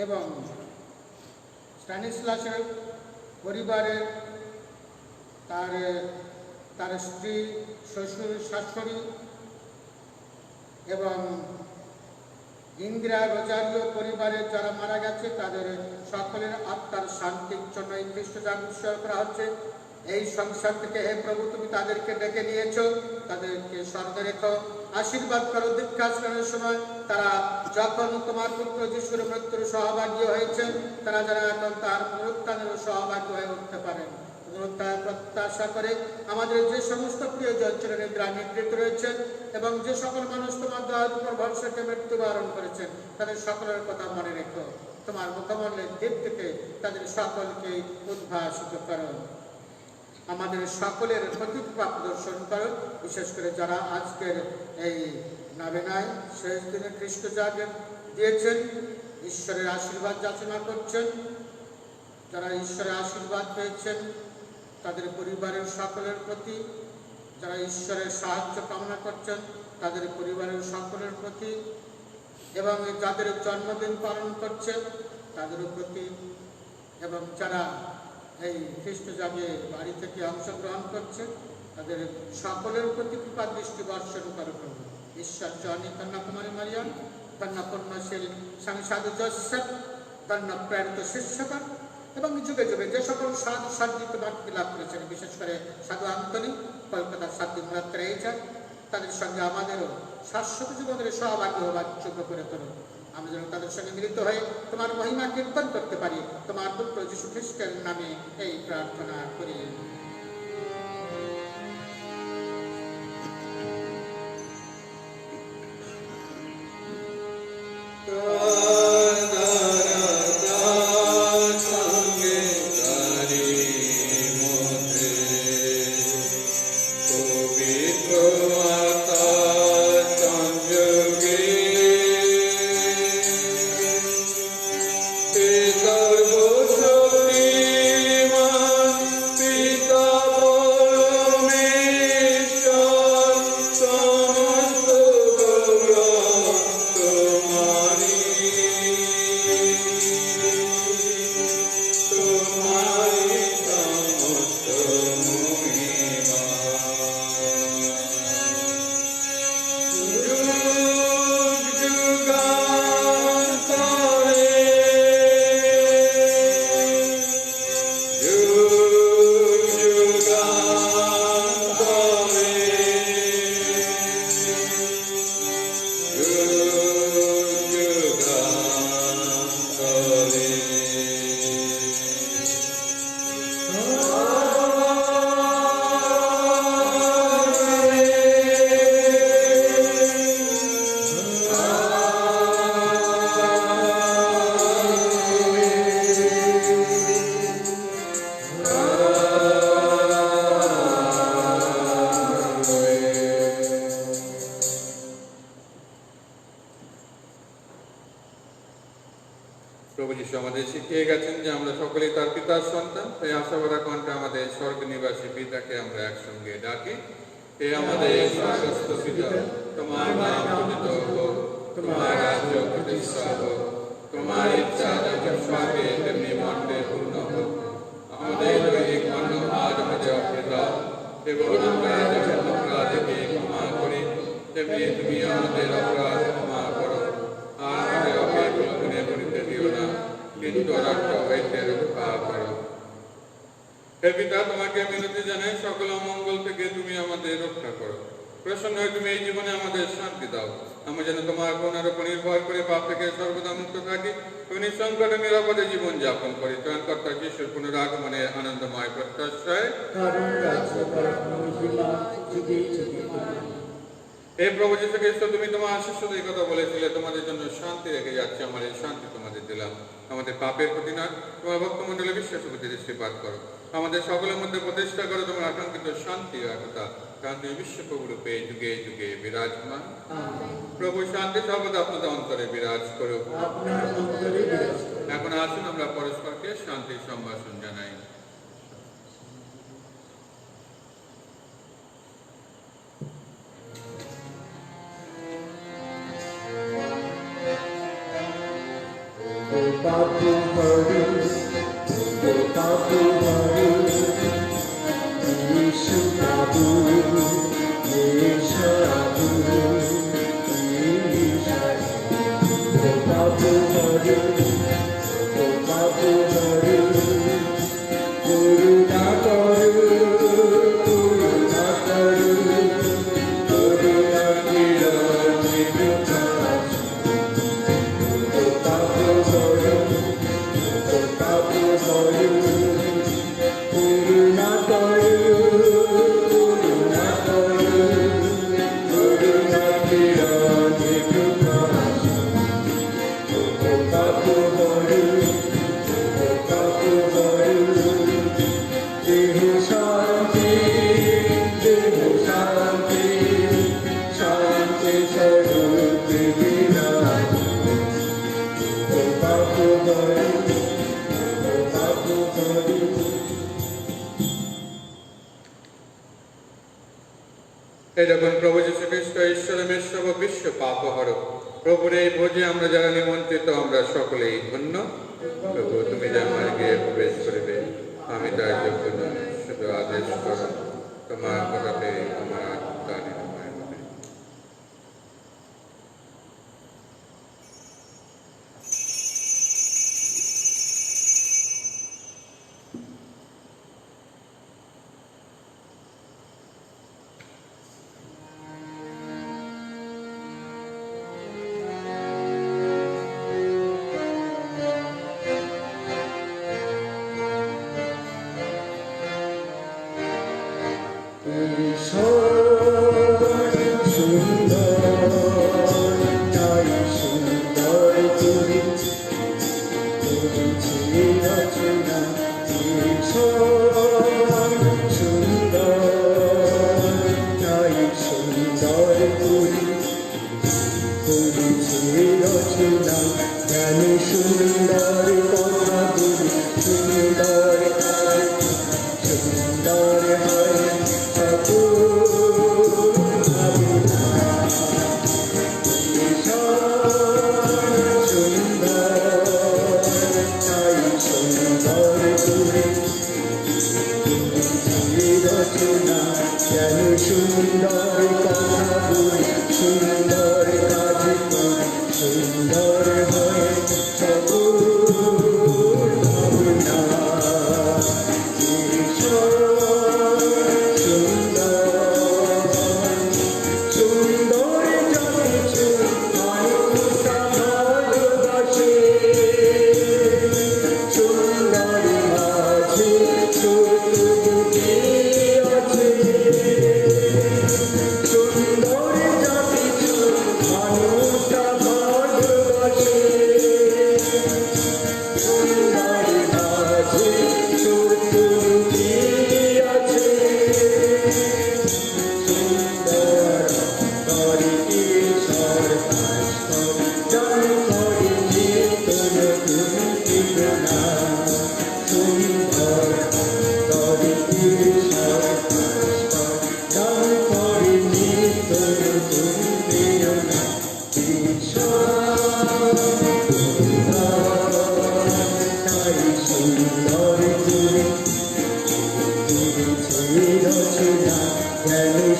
এবং স্ট্যানিস্লাসের পরিবারে তার স্ত্রী, শ্বশুর, শাশুড়ি এবং ইন্দিরা রোজারিও পরিবারের যারা মারা গেছে তাদের সকলের আত্মার শান্তির জন্য এই খ্রিস্টজাগ উৎসর্গ করা হচ্ছে। এই সংসার থেকে হে প্রভু তুমি তাদেরকে ডেকে নিয়েছো, তাদেরকে স্মরণে রেখো, আশীর্বাদ করো। দীর্ঘাস্নানের সময় তারা যখন তোমার পুত্র যিশুর মৃত্যুর সহভাগী হয়েছেন, তারা যারা এখন তার পুনরুত্থানের সহভাগী হয়ে উঠতে পারেন। প্রত্যাশা করে আমাদের যে সমস্ত প্রিয়জন ছিলেন নিদ্রিত রয়েছেন এবং যে সকল মানুষ তোমার দয়ার উপর ভরসাকে মৃত্যুবরণ করেছেন তাদের সকলের কথা মনে রেখো। তোমার মুখমণ্ডলের দীপ্তিতে তাদের সকলকে উদ্ভাসিত করো। আমাদের সকলের প্রতিভা প্রদর্শন করো, বিশেষ করে যারা আজকের এই নবেনায় শেষ দিনে খ্রিস্টজাগ দিয়েছেন, ঈশ্বরের আশীর্বাদ যাচনা করছেন, যারা ঈশ্বরের আশীর্বাদ পেয়েছেন তাদের পরিবারের সকলের প্রতি, যারা ঈশ্বরের সাহায্য কামনা করছেন তাদের পরিবারের সকলের প্রতি এবং যাদের জন্মদিন পালন করছে তাদের প্রতি এবং যারা এই খ্রিস্টজাগে বাড়ি থেকে অংশগ্রহণ করছে তাদের সকলের প্রতি কৃপা দৃষ্টি বর্ষণ করে প্রভু। ঈশ্বর জননী কন্যাকুমারী মারিয়াম, কন্যা পূর্ণশীল স্বামী সাধু জোসেফ, কন্যা প্রেরিত শিষ্যগণ এবং যুগে যুগে যে সকল সাধু সাধিত বাক্য লাভ করেছেন, বিশেষ করে সাধু আন্তনি কলকাতার সাধু মুরাদ রেইজা, তাদের সঙ্গে আমাদেরও শাশ্বত জীবনের সহভাগী হবার যোগ্য করে তোলো। আমরা যেন তাদের সঙ্গে মিলিত হয়ে তোমার মহিমা কীর্তন করতে পারি। তোমার পুত্র যীশু খ্রিস্টের নামে এই প্রার্থনা করি। সর্বশক্তিমান পিতা প্রভু যিশু আমাদের শিখিয়ে গেছেন যে আমরা সকলেই তার পিতার সন্তান, তাই আশাভরা কণ্ঠে আমাদের স্বর্গনিবাসী পিতাকে আমরা একসঙ্গে ডাকি। হে আমাদের স্বর্গস্থ পিতা, তোমার নাম পূজিত হোক, তোমার রাজ্য প্রতিষ্ঠা হোক, তোমার ইচ্ছা যেমন স্বর্গে তেমনি মর্তে পূর্ণ হোক। আমাদের দৈনিক অন্ন আজ আমাদের অর্পে দাও, এবং আমরা যেমন অপরাধীকে ক্ষমা করি তেমনি তুমি আমাদের অপরাধ ক্ষমা করো। আর আমাদের অপরাধে করিতে দিও না, কিন্তু রক্ত হইতে রক্ষা করো। হে পিতা, তোমাকে মিনতি জানাই, সকল অমঙ্গল থেকে তুমি আমাদের রক্ষা করো। প্রসন্ন হয়ে তুমি এই জীবনে আমাদের শান্তি দাও। আমরা যেন তোমার করুণার উপর নির্ভর করে পাপ থেকে সর্বদা মুক্ত থাকি, তুমি নিঃসংকটে নিরাপদে জীবন যাপন করি। ত্রাণকর্তা যিশুর পুনরাগমনের আনন্দময় প্রত্যাশায় কারণ রাজ্য পরাক্রম মহিমা যুগে যুগে তোমার। হে প্রভু যীশু খ্রিস্ট, তুমি তোমার শিষ্যদের এই কথা বলেছিলে, তোমাদের জন্য শান্তি রেখে যাচ্ছে, আমার এই শান্তি তোমাদের দিলাম। আমাদের পাপের প্রতি নয়, তোমার ভক্তমণ্ডলে বিশ্বাসের প্রতি দৃষ্টিপাত করো। আমাদের সকলের মধ্যে প্রতিষ্ঠা করো তোমার আকাঙ্ক্ষিত শান্তি ও একতা, কারণ তুমি বিশ্বপ্রভুরূপে যুগে যুগে বিরাজমান। আমেন। প্রভু শান্তি সর্বদা আপনাদের অন্তরে বিরাজ করুক। আপনার অন্তরে বিরাজ করুক। এখন আসুন আমরা পরস্পরকে শান্তির সম্ভাষণ জানাই। বাবু হরি, বাবু হরি, যিশু বাবু, বাবু, বাবু হরি, বাবু হরি, করুণা করু, করুণা করু, করুণা কিরণ বিকাশ। বাবু হরি, বাবু হরি, করুণা করু, করুণা করু, করুণা কিরণ বিকাশ। বাবু হরি, বাবু হরি, দেহ শান্তি, দেহ শান্তি, শান্তি স্বরূপ বিরাজ। বাবু হরি, বাবু হরি। এই দেখুন প্রভু যীশু খ্রিস্ট ঈশ্বরের মেষশব বিশ্ব পাপহরক। প্রভুর এই ভোজে আমরা যারা নিমন্ত্রিত, আমরা সকলেই ধন্য। প্রভু, তুমি যে আমার গিয়ে প্রবেশ করিবে, আমি তার যোগ্য নই, শুধু আদেশ করো, তোমার কথাতে আমার আত্মা নিরাময় হবে। সুন্দর কথা বলি, সুন্দর কাজ, সুন্দর হয় সুন্দর কথা বলি, সুন্দর কাজ করি, সুন্দর হয় সকল ভাবনা। সুন্দর যা কিছু মানুষ ভালোবাসে, সুন্দর মাঝে সত্যি আছে। সুন্দর যা কিছু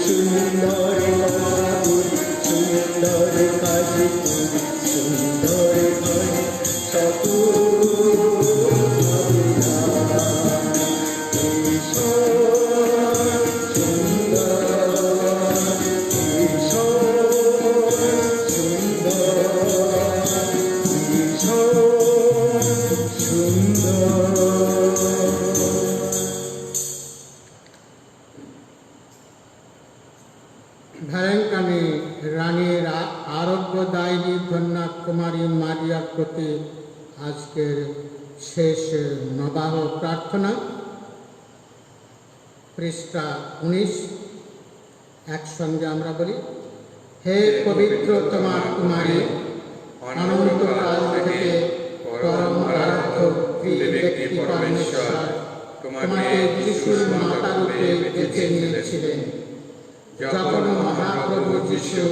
সুন্দর কথা বলি, সুন্দর কাজ করি, সুন্দর ঘরে সকল হবে দান। এসো সুন্দর, এসো সুন্দর, এসো সুন্দর। ভ্যালেঙ্কানি রানীর আরোগ্যদায়িনী কন্যা কুমারী মারিয়ার প্রতি আজকের শেষ নবাহ প্রার্থনা, পৃষ্ঠা 19। একসঙ্গে আমরা বলি, হে পবিত্র তোমার কুমারী, অনন্তকাল থেকে পরম আরাধ্য ব্যক্তি পরমেশ্বর তোমাকে যিশুর মাতা রূপে বেছে নিয়েছিলেন। যখন মহাপ্রভু যিশু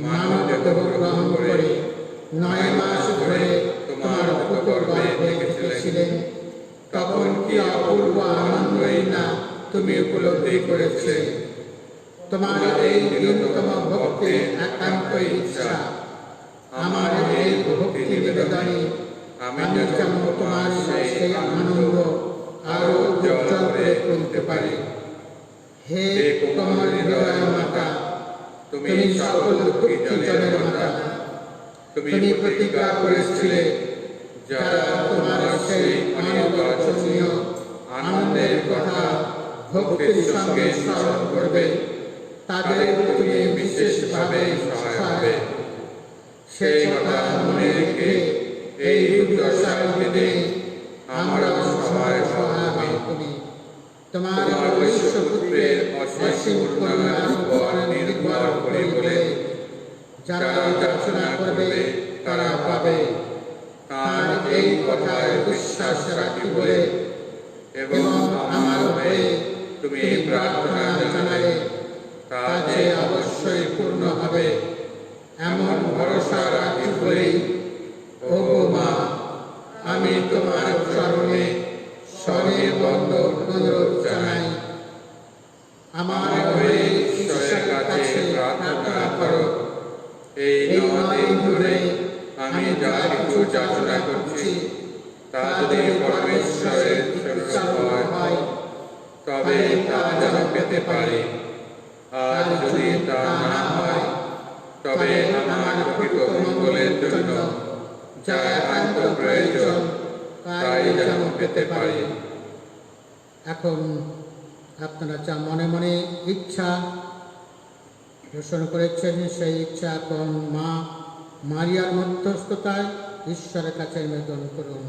মানব দেহ গ্রহণ করে 9 মাস ধরে তোমার পুত্র গর্ভে থেকেছিলেন, তখন কি অপূর্ব আনন্দই না তুমি উপলব্ধি করেছিলে। তোমার এই দীনতম ভক্তের একান্ত ইচ্ছা, আমার এই ভক্তি নিবেদনে আমি যেন তোমার সেই আনন্দ আরো উজ্জ্বল করে তুলতে পারি। হে কোমল হৃদয় মাতা, তুমি সকল দুঃখী জনের মাতা। তুমি প্রতিজ্ঞা করেছিলে, যারা তোমার সেই অনির্বচনীয় আনন্দের কথা ভক্তির সঙ্গে স্মরণ করবে, তাদের তুমি বিশেষভাবে সহায় হবে। সেই কথা মনে রেখে এই দুর্দশার দিনে আমরা সহায় হই। তুমি তোমার বৈশ্যপুত্রের অসীম করুণার উপর নির্ভর করি বলে যারা যাচনা করবে তারা পাবে, তার এই কথায় বিশ্বাস রাখি বলে এবং আমার হয়ে তুমি প্রার্থনা জানালে তা যে অবশ্যই পূর্ণ হবে, এমন ভরসা রাখি বলেই ওগো মা, আমি তোমার চরণে স্বনির্বন্ধ অনুরোধ জানাই। আমার হয়ে ঈশ্বরের কাছে প্রার্থনা করো। এই 9 দিন ধরে আমি যা কিছু যাচনা করছি তা যদি পরমেশ্বরের ইচ্ছা হয়, তবে তা যেন পেতে পারি। আর যদি তা না হয়, তবে আমার প্রকৃত মঙ্গলের জন্য যা একান্ত প্রয়োজন তাই যেন পেতে পারি। এখন আপনারা যা মনে মনে ইচ্ছা পোষণ করেছেন, সেই ইচ্ছা এখন মা মারিয়ার মধ্যস্থতায় ঈশ্বরের কাছে নিবেদন করুন।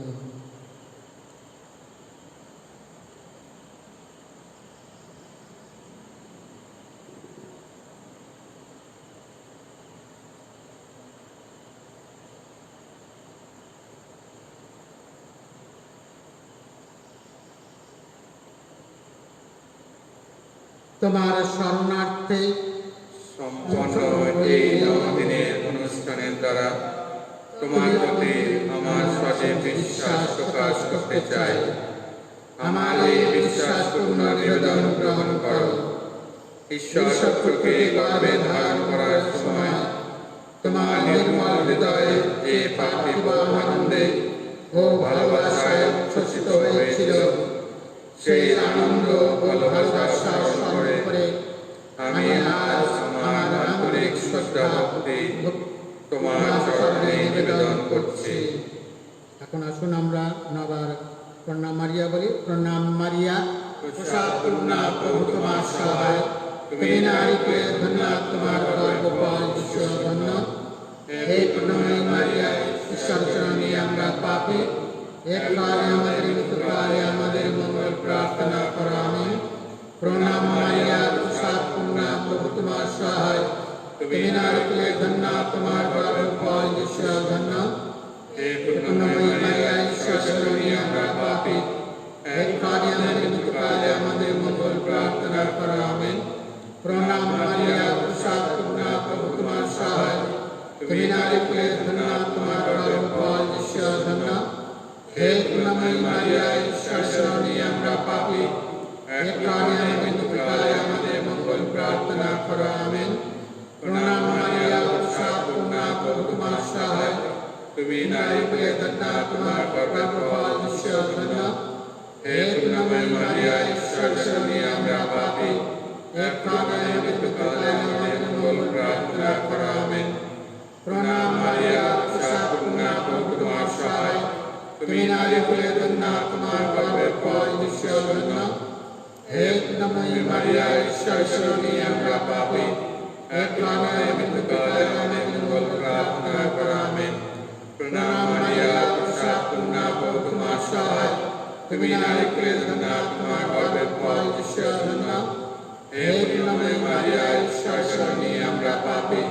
তোমার শরণার্থে সম্পন্ন এই 9 দিনের অনুষ্ঠানের দ্বারা তোমার প্রতি আমার সঠিক বিশ্বাস প্রকাশ করতে চাই। আমার এই বিশ্বাসপূর্ণ নিবেদন গ্রহণ করো। ঈশ্বর সত্যকে গর্বে ধারণ করার সময় তোমার নির্মল হৃদয়ে যে পার্থিব আনন্দে ও ভালোবাসায় উচ্ছ্বসিত হয়েছিল, সেই আনন্দ ও ভালোবাসা স্মরণ করে আমি আজ আমার আন্তরিক শ্রদ্ধা ভক্তি তোমার চরণে নিবেদন করছি। এখন আসুন আমরা নবার প্রণাম মারিয়া বলি। প্রণাম মারিয়া, প্রসাদপূর্ণা, প্রভু তোমার সহায়। তুমি নারীকে ধন্য, তোমার গর্ভফল যিশু ধন্য। হে প্রণামী মারিয়া, ঈশ্বর চরণে আমরা পাপী, এককালে আমাদের মৃত্যুকালে আমাদের মঙ্গল প্রার্থনা করো। আমিন। প্রণাম মারিয়া, প্রসাদপূর্ণা, প্রভু তোমার সহায়। তুমি নারীকে ধন্য, তোমার গর্ভফল যিশু ধন্য। হে প্রণামী মারিয়া, ঈশ্বর চরণে আমরা পাপী, এককালে আমাদের মৃত্যুকালে আমাদের মঙ্গল প্রার্থনা করো। আমিন। প্রণাম মারিয়া, প্রসাদপূর্ণা, প্রভু তোমার সহায়। তুমি নারীকে ধন্য, তোমার গর্ভফল যিশু ধন্য। হে প্রণামী মারিয়া, ঈশ্বর চরণে আমরা পাপী, এককালে আমাদের মৃত্যুকালে আমাদের মঙ্গল প্রার্থনা করো। করো। আমেন। প্রণাম মারিয়া, পূর্ণ প্রভু তোমার সহায়, তুমি নারী কুলে ধন্য, তোমার গর্ভের ফল ঈশ্বর ধন্য। হে পূর্ণময়ী মারিয়া, ঈশ্বর জননী, আমরা পাপী, এক্ষণে মৃত্যুকালে আমাদের মঙ্গল প্রার্থনা করো। আমেন। প্রণাম মারিয়া, পূর্ণ প্রভু তোমার সহায়, তুমি নারী কুলে ধন্য, তোমার গর্ভের ফল ঈশ্বর ধন্য। হে পূর্ণময়ী মারিয়া, ঈশ্বর জননী, আমরা পাপী, এক্ষণে মৃত্যুকালে আমাদের মঙ্গল প্রার্থনা করো। আমেন। প্রণাম মারিয়া, পূর্ণ প্রভু তোমার সহায়, তুমি নারী কুলে ধন্য, তোমার গর্ভের ফল ঈশ্বর ধন্য। হে পূর্ণময়ী মারিয়া, ঈশ্বর জননী, আমরা পাপী,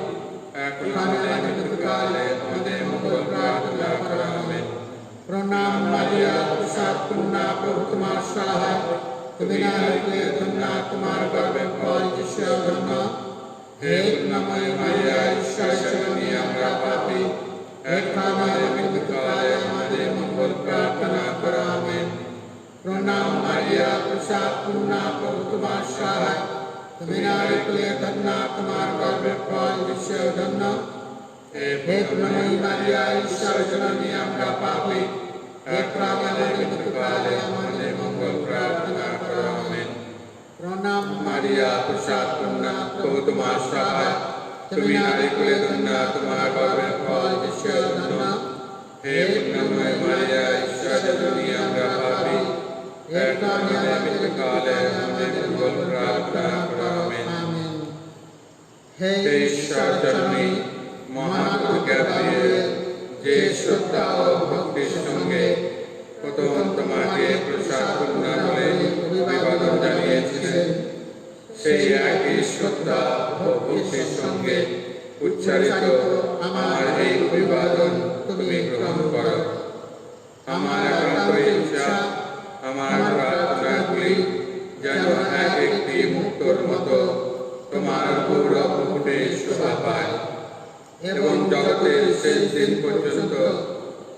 এক্ষণে মৃত্যুকালে আমাদের মঙ্গল প্রার্থনা করো। আমেন। প্রণাম মারিয়া, পূর্ণ প্রভু তোমার সহায়, তুমি নারী কুলে ধন্য, তোমার গর্ভের ফল ঈশ্বর ধন্য। হে পূর্ণময়ী মারিয়া, ঈশ্বর জননী, আমরা পাপী, এক্ষণে মৃত্যুকালে আমাদের মঙ্গল প্রার্থনা করো। আমেন। প্রণাম মারিয়া, পূর্ণ প্রভু তোমার সহায়, তুমি নারী কুলে ধন্য, তোমার গর্ভের ফল ঈশ্বর ধন্য। হে পূর্ণময়ী মারিয়া, ঈশ্বর জননী, আমরা পাপী, এক্ষণে মৃত্যুকালে আমাদের মঙ্গল প্রার্থনা করো। আমেন। প্রণাম মারিয়া, পূর্ণ প্রভু তোমার সহায়, তুমি নারী কুলে ধন্য, তোমার গর্ভের ফল ঈশ্বর ধন্য। হে পূর্ণময়ী মারিয়া, ঈশ্বর জননী, আমরা পাপী, এক্ষণে মৃত্যুকালে আমাদের মঙ্গল প্রার্থনা করো। আমেন। হে ঈশ্বর জননী, মহাদূত গ্যাব্রিয়েল যে শ্রদ্ধা ও ভক্তির সঙ্গে প্রথম তোমাকে প্রসাদপূর্ণ বলে অভিবাদন জানিয়েছিলেন, সেই একই শ্রদ্ধা ও ভক্তির সঙ্গে উচ্চারিত আমার এই অভিবাদন তুমি গ্রহণ করো। আমার একান্ত ইচ্ছা, আমার প্রার্থনাগুলি যেন এক একটি মুক্তোর মতো তোমার গৌরব মুকুটে শোভা পায় এবং জগতের শেষ দিন পর্যন্ত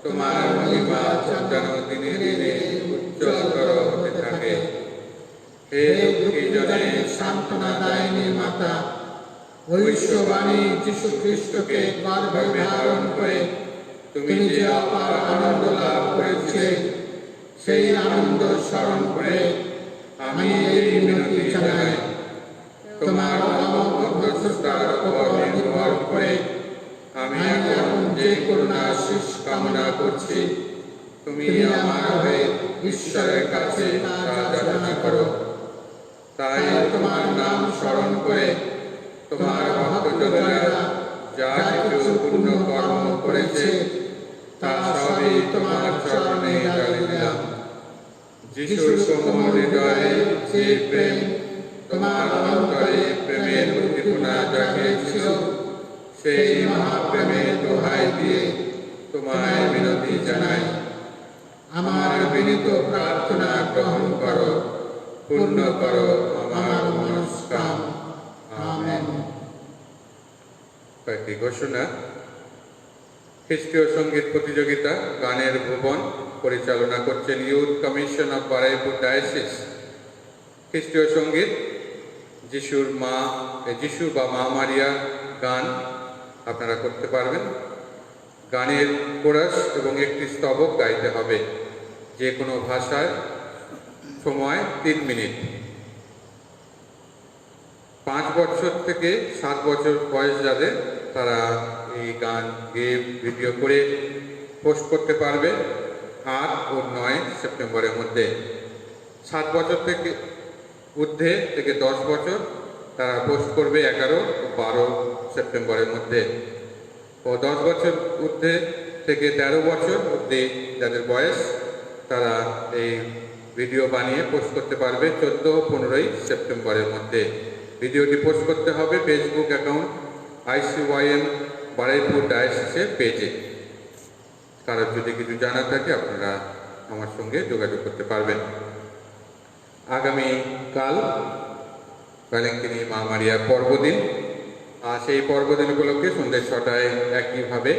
তোমার মহিমা যেন দিনে দিনে উজ্জ্বলতর হতে থাকে। হে দুঃখীজনে সান্ত্বনা দায়িনী মাতা, ঐশ্ববাণী যীশু খ্রিস্টকে গর্ভে ধারণ করে তুমি যে অপার আনন্দ লাভ করেছিলে, সেই আনন্দ স্মরণ করে আমি এই মিনতি জানাই, তোমার মধ্যস্থতার উপর নির্ভর করে আমি এখন যে করুণা আশীষ কামনা করছি, তুমি আমার হয়ে ঈশ্বরের কাছে তা যাচনা করো। তাই তোমার নাম স্মরণ করে তোমার ভক্তজনেরা যা কিছু পুণ্য কর্ম করেছে তা সবই তোমার চরণে ঢালি দিলাম। যিশুর কোমল হৃদয়ে যে প্রেম তোমার অন্তরে প্রেমের উদ্দীপনা জাগিয়েছিল, সেই মহাপ্রেমের দোহাই দিয়ে তোমায় বিনতি জানাই, আমার বিনীত প্রার্থনা গ্রহণ করো, পূর্ণ করো আমার মনস্কাম। আমেন। কয়েকটি ঘোষণা। খ্রিস্টীয় সঙ্গীত প্রতিযোগিতা গানের ভুবন পরিচালনা করছেন youth commission of Baruipur diocese. খ্রিস্টীয় সঙ্গীত যিশু বা মা মারিয়া গান আপনারা করতে পারবেন। গানের কোরাস এবং একটি স্তবক গাইতে হবে, যে কোনো ভাষায়। সময় 3 মিনিট। 5 বছর থেকে 7 বছর বয়স যাদের, তারা এই গান গেয়ে ভিডিও করে পোস্ট করতে পারবে 8 ও 9 সেপ্টেম্বরের মধ্যে। 7 বছর থেকে ঊর্ধ্বে থেকে 10 বছর তারা পোস্ট করবে 11 ও 12 সেপ্টেম্বরের মধ্যে। ও 10 বছর ঊর্ধ্বে থেকে 13 বছর অবধি যাদের বয়স, তারা এই ভিডিও বানিয়ে পোস্ট করতে পারবে 14 ও 15 সেপ্টেম্বরের মধ্যে। ভিডিওটি পোস্ট করতে হবে ফেসবুক অ্যাকাউন্ট ICYM বারুইপুর ডায়াসিসের পেজে। কারোর যদি কিছু জানা থাকে আপনারা আমার সঙ্গে যোগাযোগ করতে পারবেন। আগামীকাল ভ্যালেন্টিনি মা মারিয়ার পর্বদিন, আর সেই পর্বদিন উপলক্ষে সন্ধ্যে 6টায় একইভাবে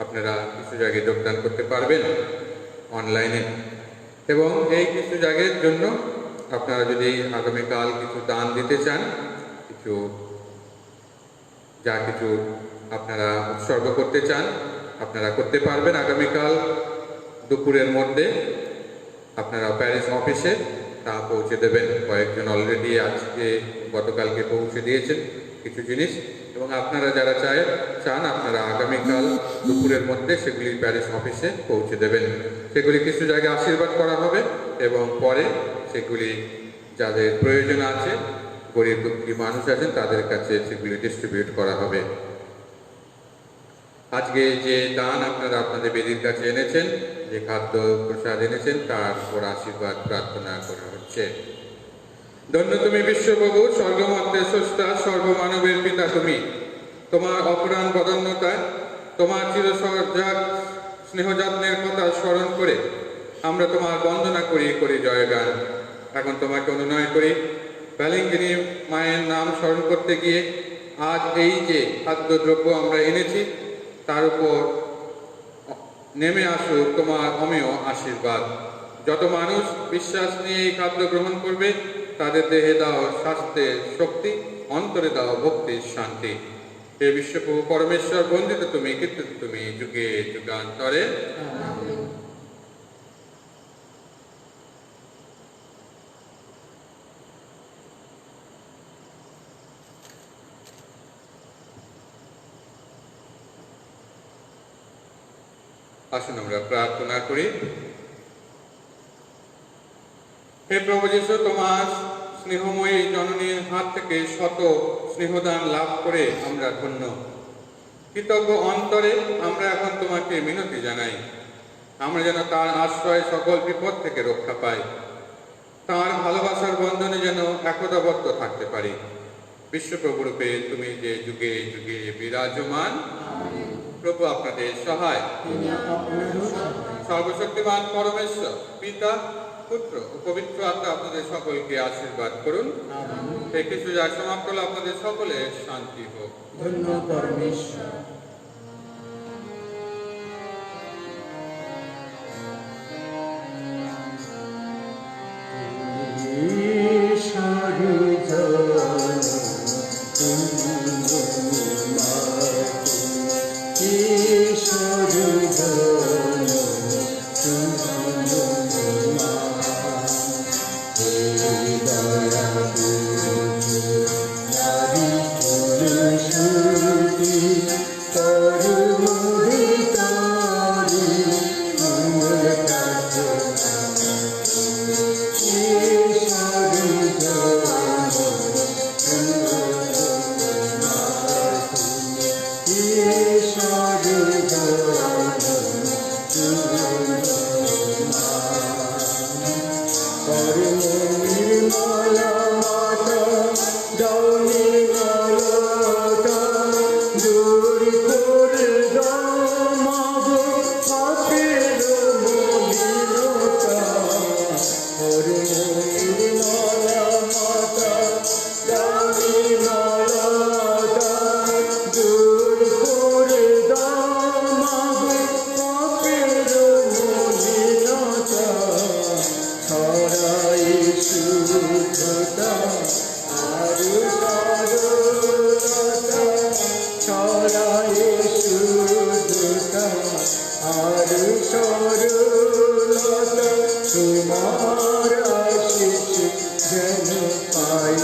আপনারা কিছু জায়গায় যোগদান করতে পারবেন অনলাইনে। এবং এই কিছু জায়গার জন্য আপনারা যদি আগামীকাল কিছু দান দিতে চান, কিছু যা কিছু আপনারা উৎসর্গ করতে চান আপনারা করতে পারবেন। আগামীকাল দুপুরের মধ্যে আপনারা প্যারিশ অফিসে তা পৌঁছে দেবেন। কয়েকজন অলরেডি আজকে গতকালকে পৌঁছে দিয়েছেন কিছু জিনিস, এবং আপনারা যারা চান আপনারা আগামীকাল দুপুরের মধ্যে সেগুলি প্যারিশ অফিসে পৌঁছে দেবেন। সেগুলি কিছু জায়গায় আশীর্বাদ করা হবে এবং পরে সেগুলি যাদের প্রয়োজন আছে, গরিব দুঃখী মানুষ আছেন, তাদের কাছে সেগুলি ডিস্ট্রিবিউট করা হবে। আজকে যে দান আপনারা আপনাদের বেদির কাছে এনেছেন, যে খাদ্য প্রসাদ এনেছেন, তার উপর আশীর্বাদ প্রার্থনা করা হচ্ছে। ধন্য তুমি বিশ্বপ্রভু, স্বর্গমাত্রের স্রষ্টা, সর্বমানবের পিতা তুমি। তোমার অপরাণ বদান্যতায়, তোমার চিরসজাগ স্নেহযত্নের কথা স্মরণ করে আমরা তোমার বন্দনা করি জয়গান। এখন তোমাকে অনুনয় করি, ভ্যালেঙ্কিনি মায়ের নাম স্মরণ করতে গিয়ে আজ এই যে খাদ্যদ্রব্য আমরা এনেছি তার উপর নেমে আসুক তোমার অমেয় আশীর্বাদ। যত মানুষ বিশ্বাস নিয়ে এই খাদ্য গ্রহণ করবে তাদের দেহে দাও স্বাস্থ্যের শক্তি, অন্তরে দাও ভক্তির শান্তি। হে বিশ্বপ্রভু পরমেশ্বর, বন্দিত তুমি, কীর্তিত তুমি যুগে যুগান্তরে। আসুন আমরা প্রার্থনা করি। হে প্রভু যীশু, তোমার স্নেহময়ী জননীর হাত থেকে শত স্নেহদান লাভ করে আমরা ধন্য। কৃতজ্ঞ অন্তরে আমরা এখন তোমাকে মিনতি জানাই, আমরা যেন তার আশ্রয় সকল বিপদ থেকে রক্ষা পাই, তার ভালোবাসার বন্ধনে যেন একতাবদ্ধ থাকতে পারি। বিশ্বপ্রভুরূপে তুমি যে যুগে যুগে বিরাজমান, প্রভু আপনাদের সহায়। সর্বশক্তিমান পরমেশ্বর পিতা, পুত্র ও পবিত্র আত্মা আপনাদের সকলকে আশীর্বাদ করুন। এই কিছু যা সমাপ্ত হলো, আপনাদের সকলের শান্তি হোক। ধন্য পরমেশ্বর। তোমার আশিস যেন পাই।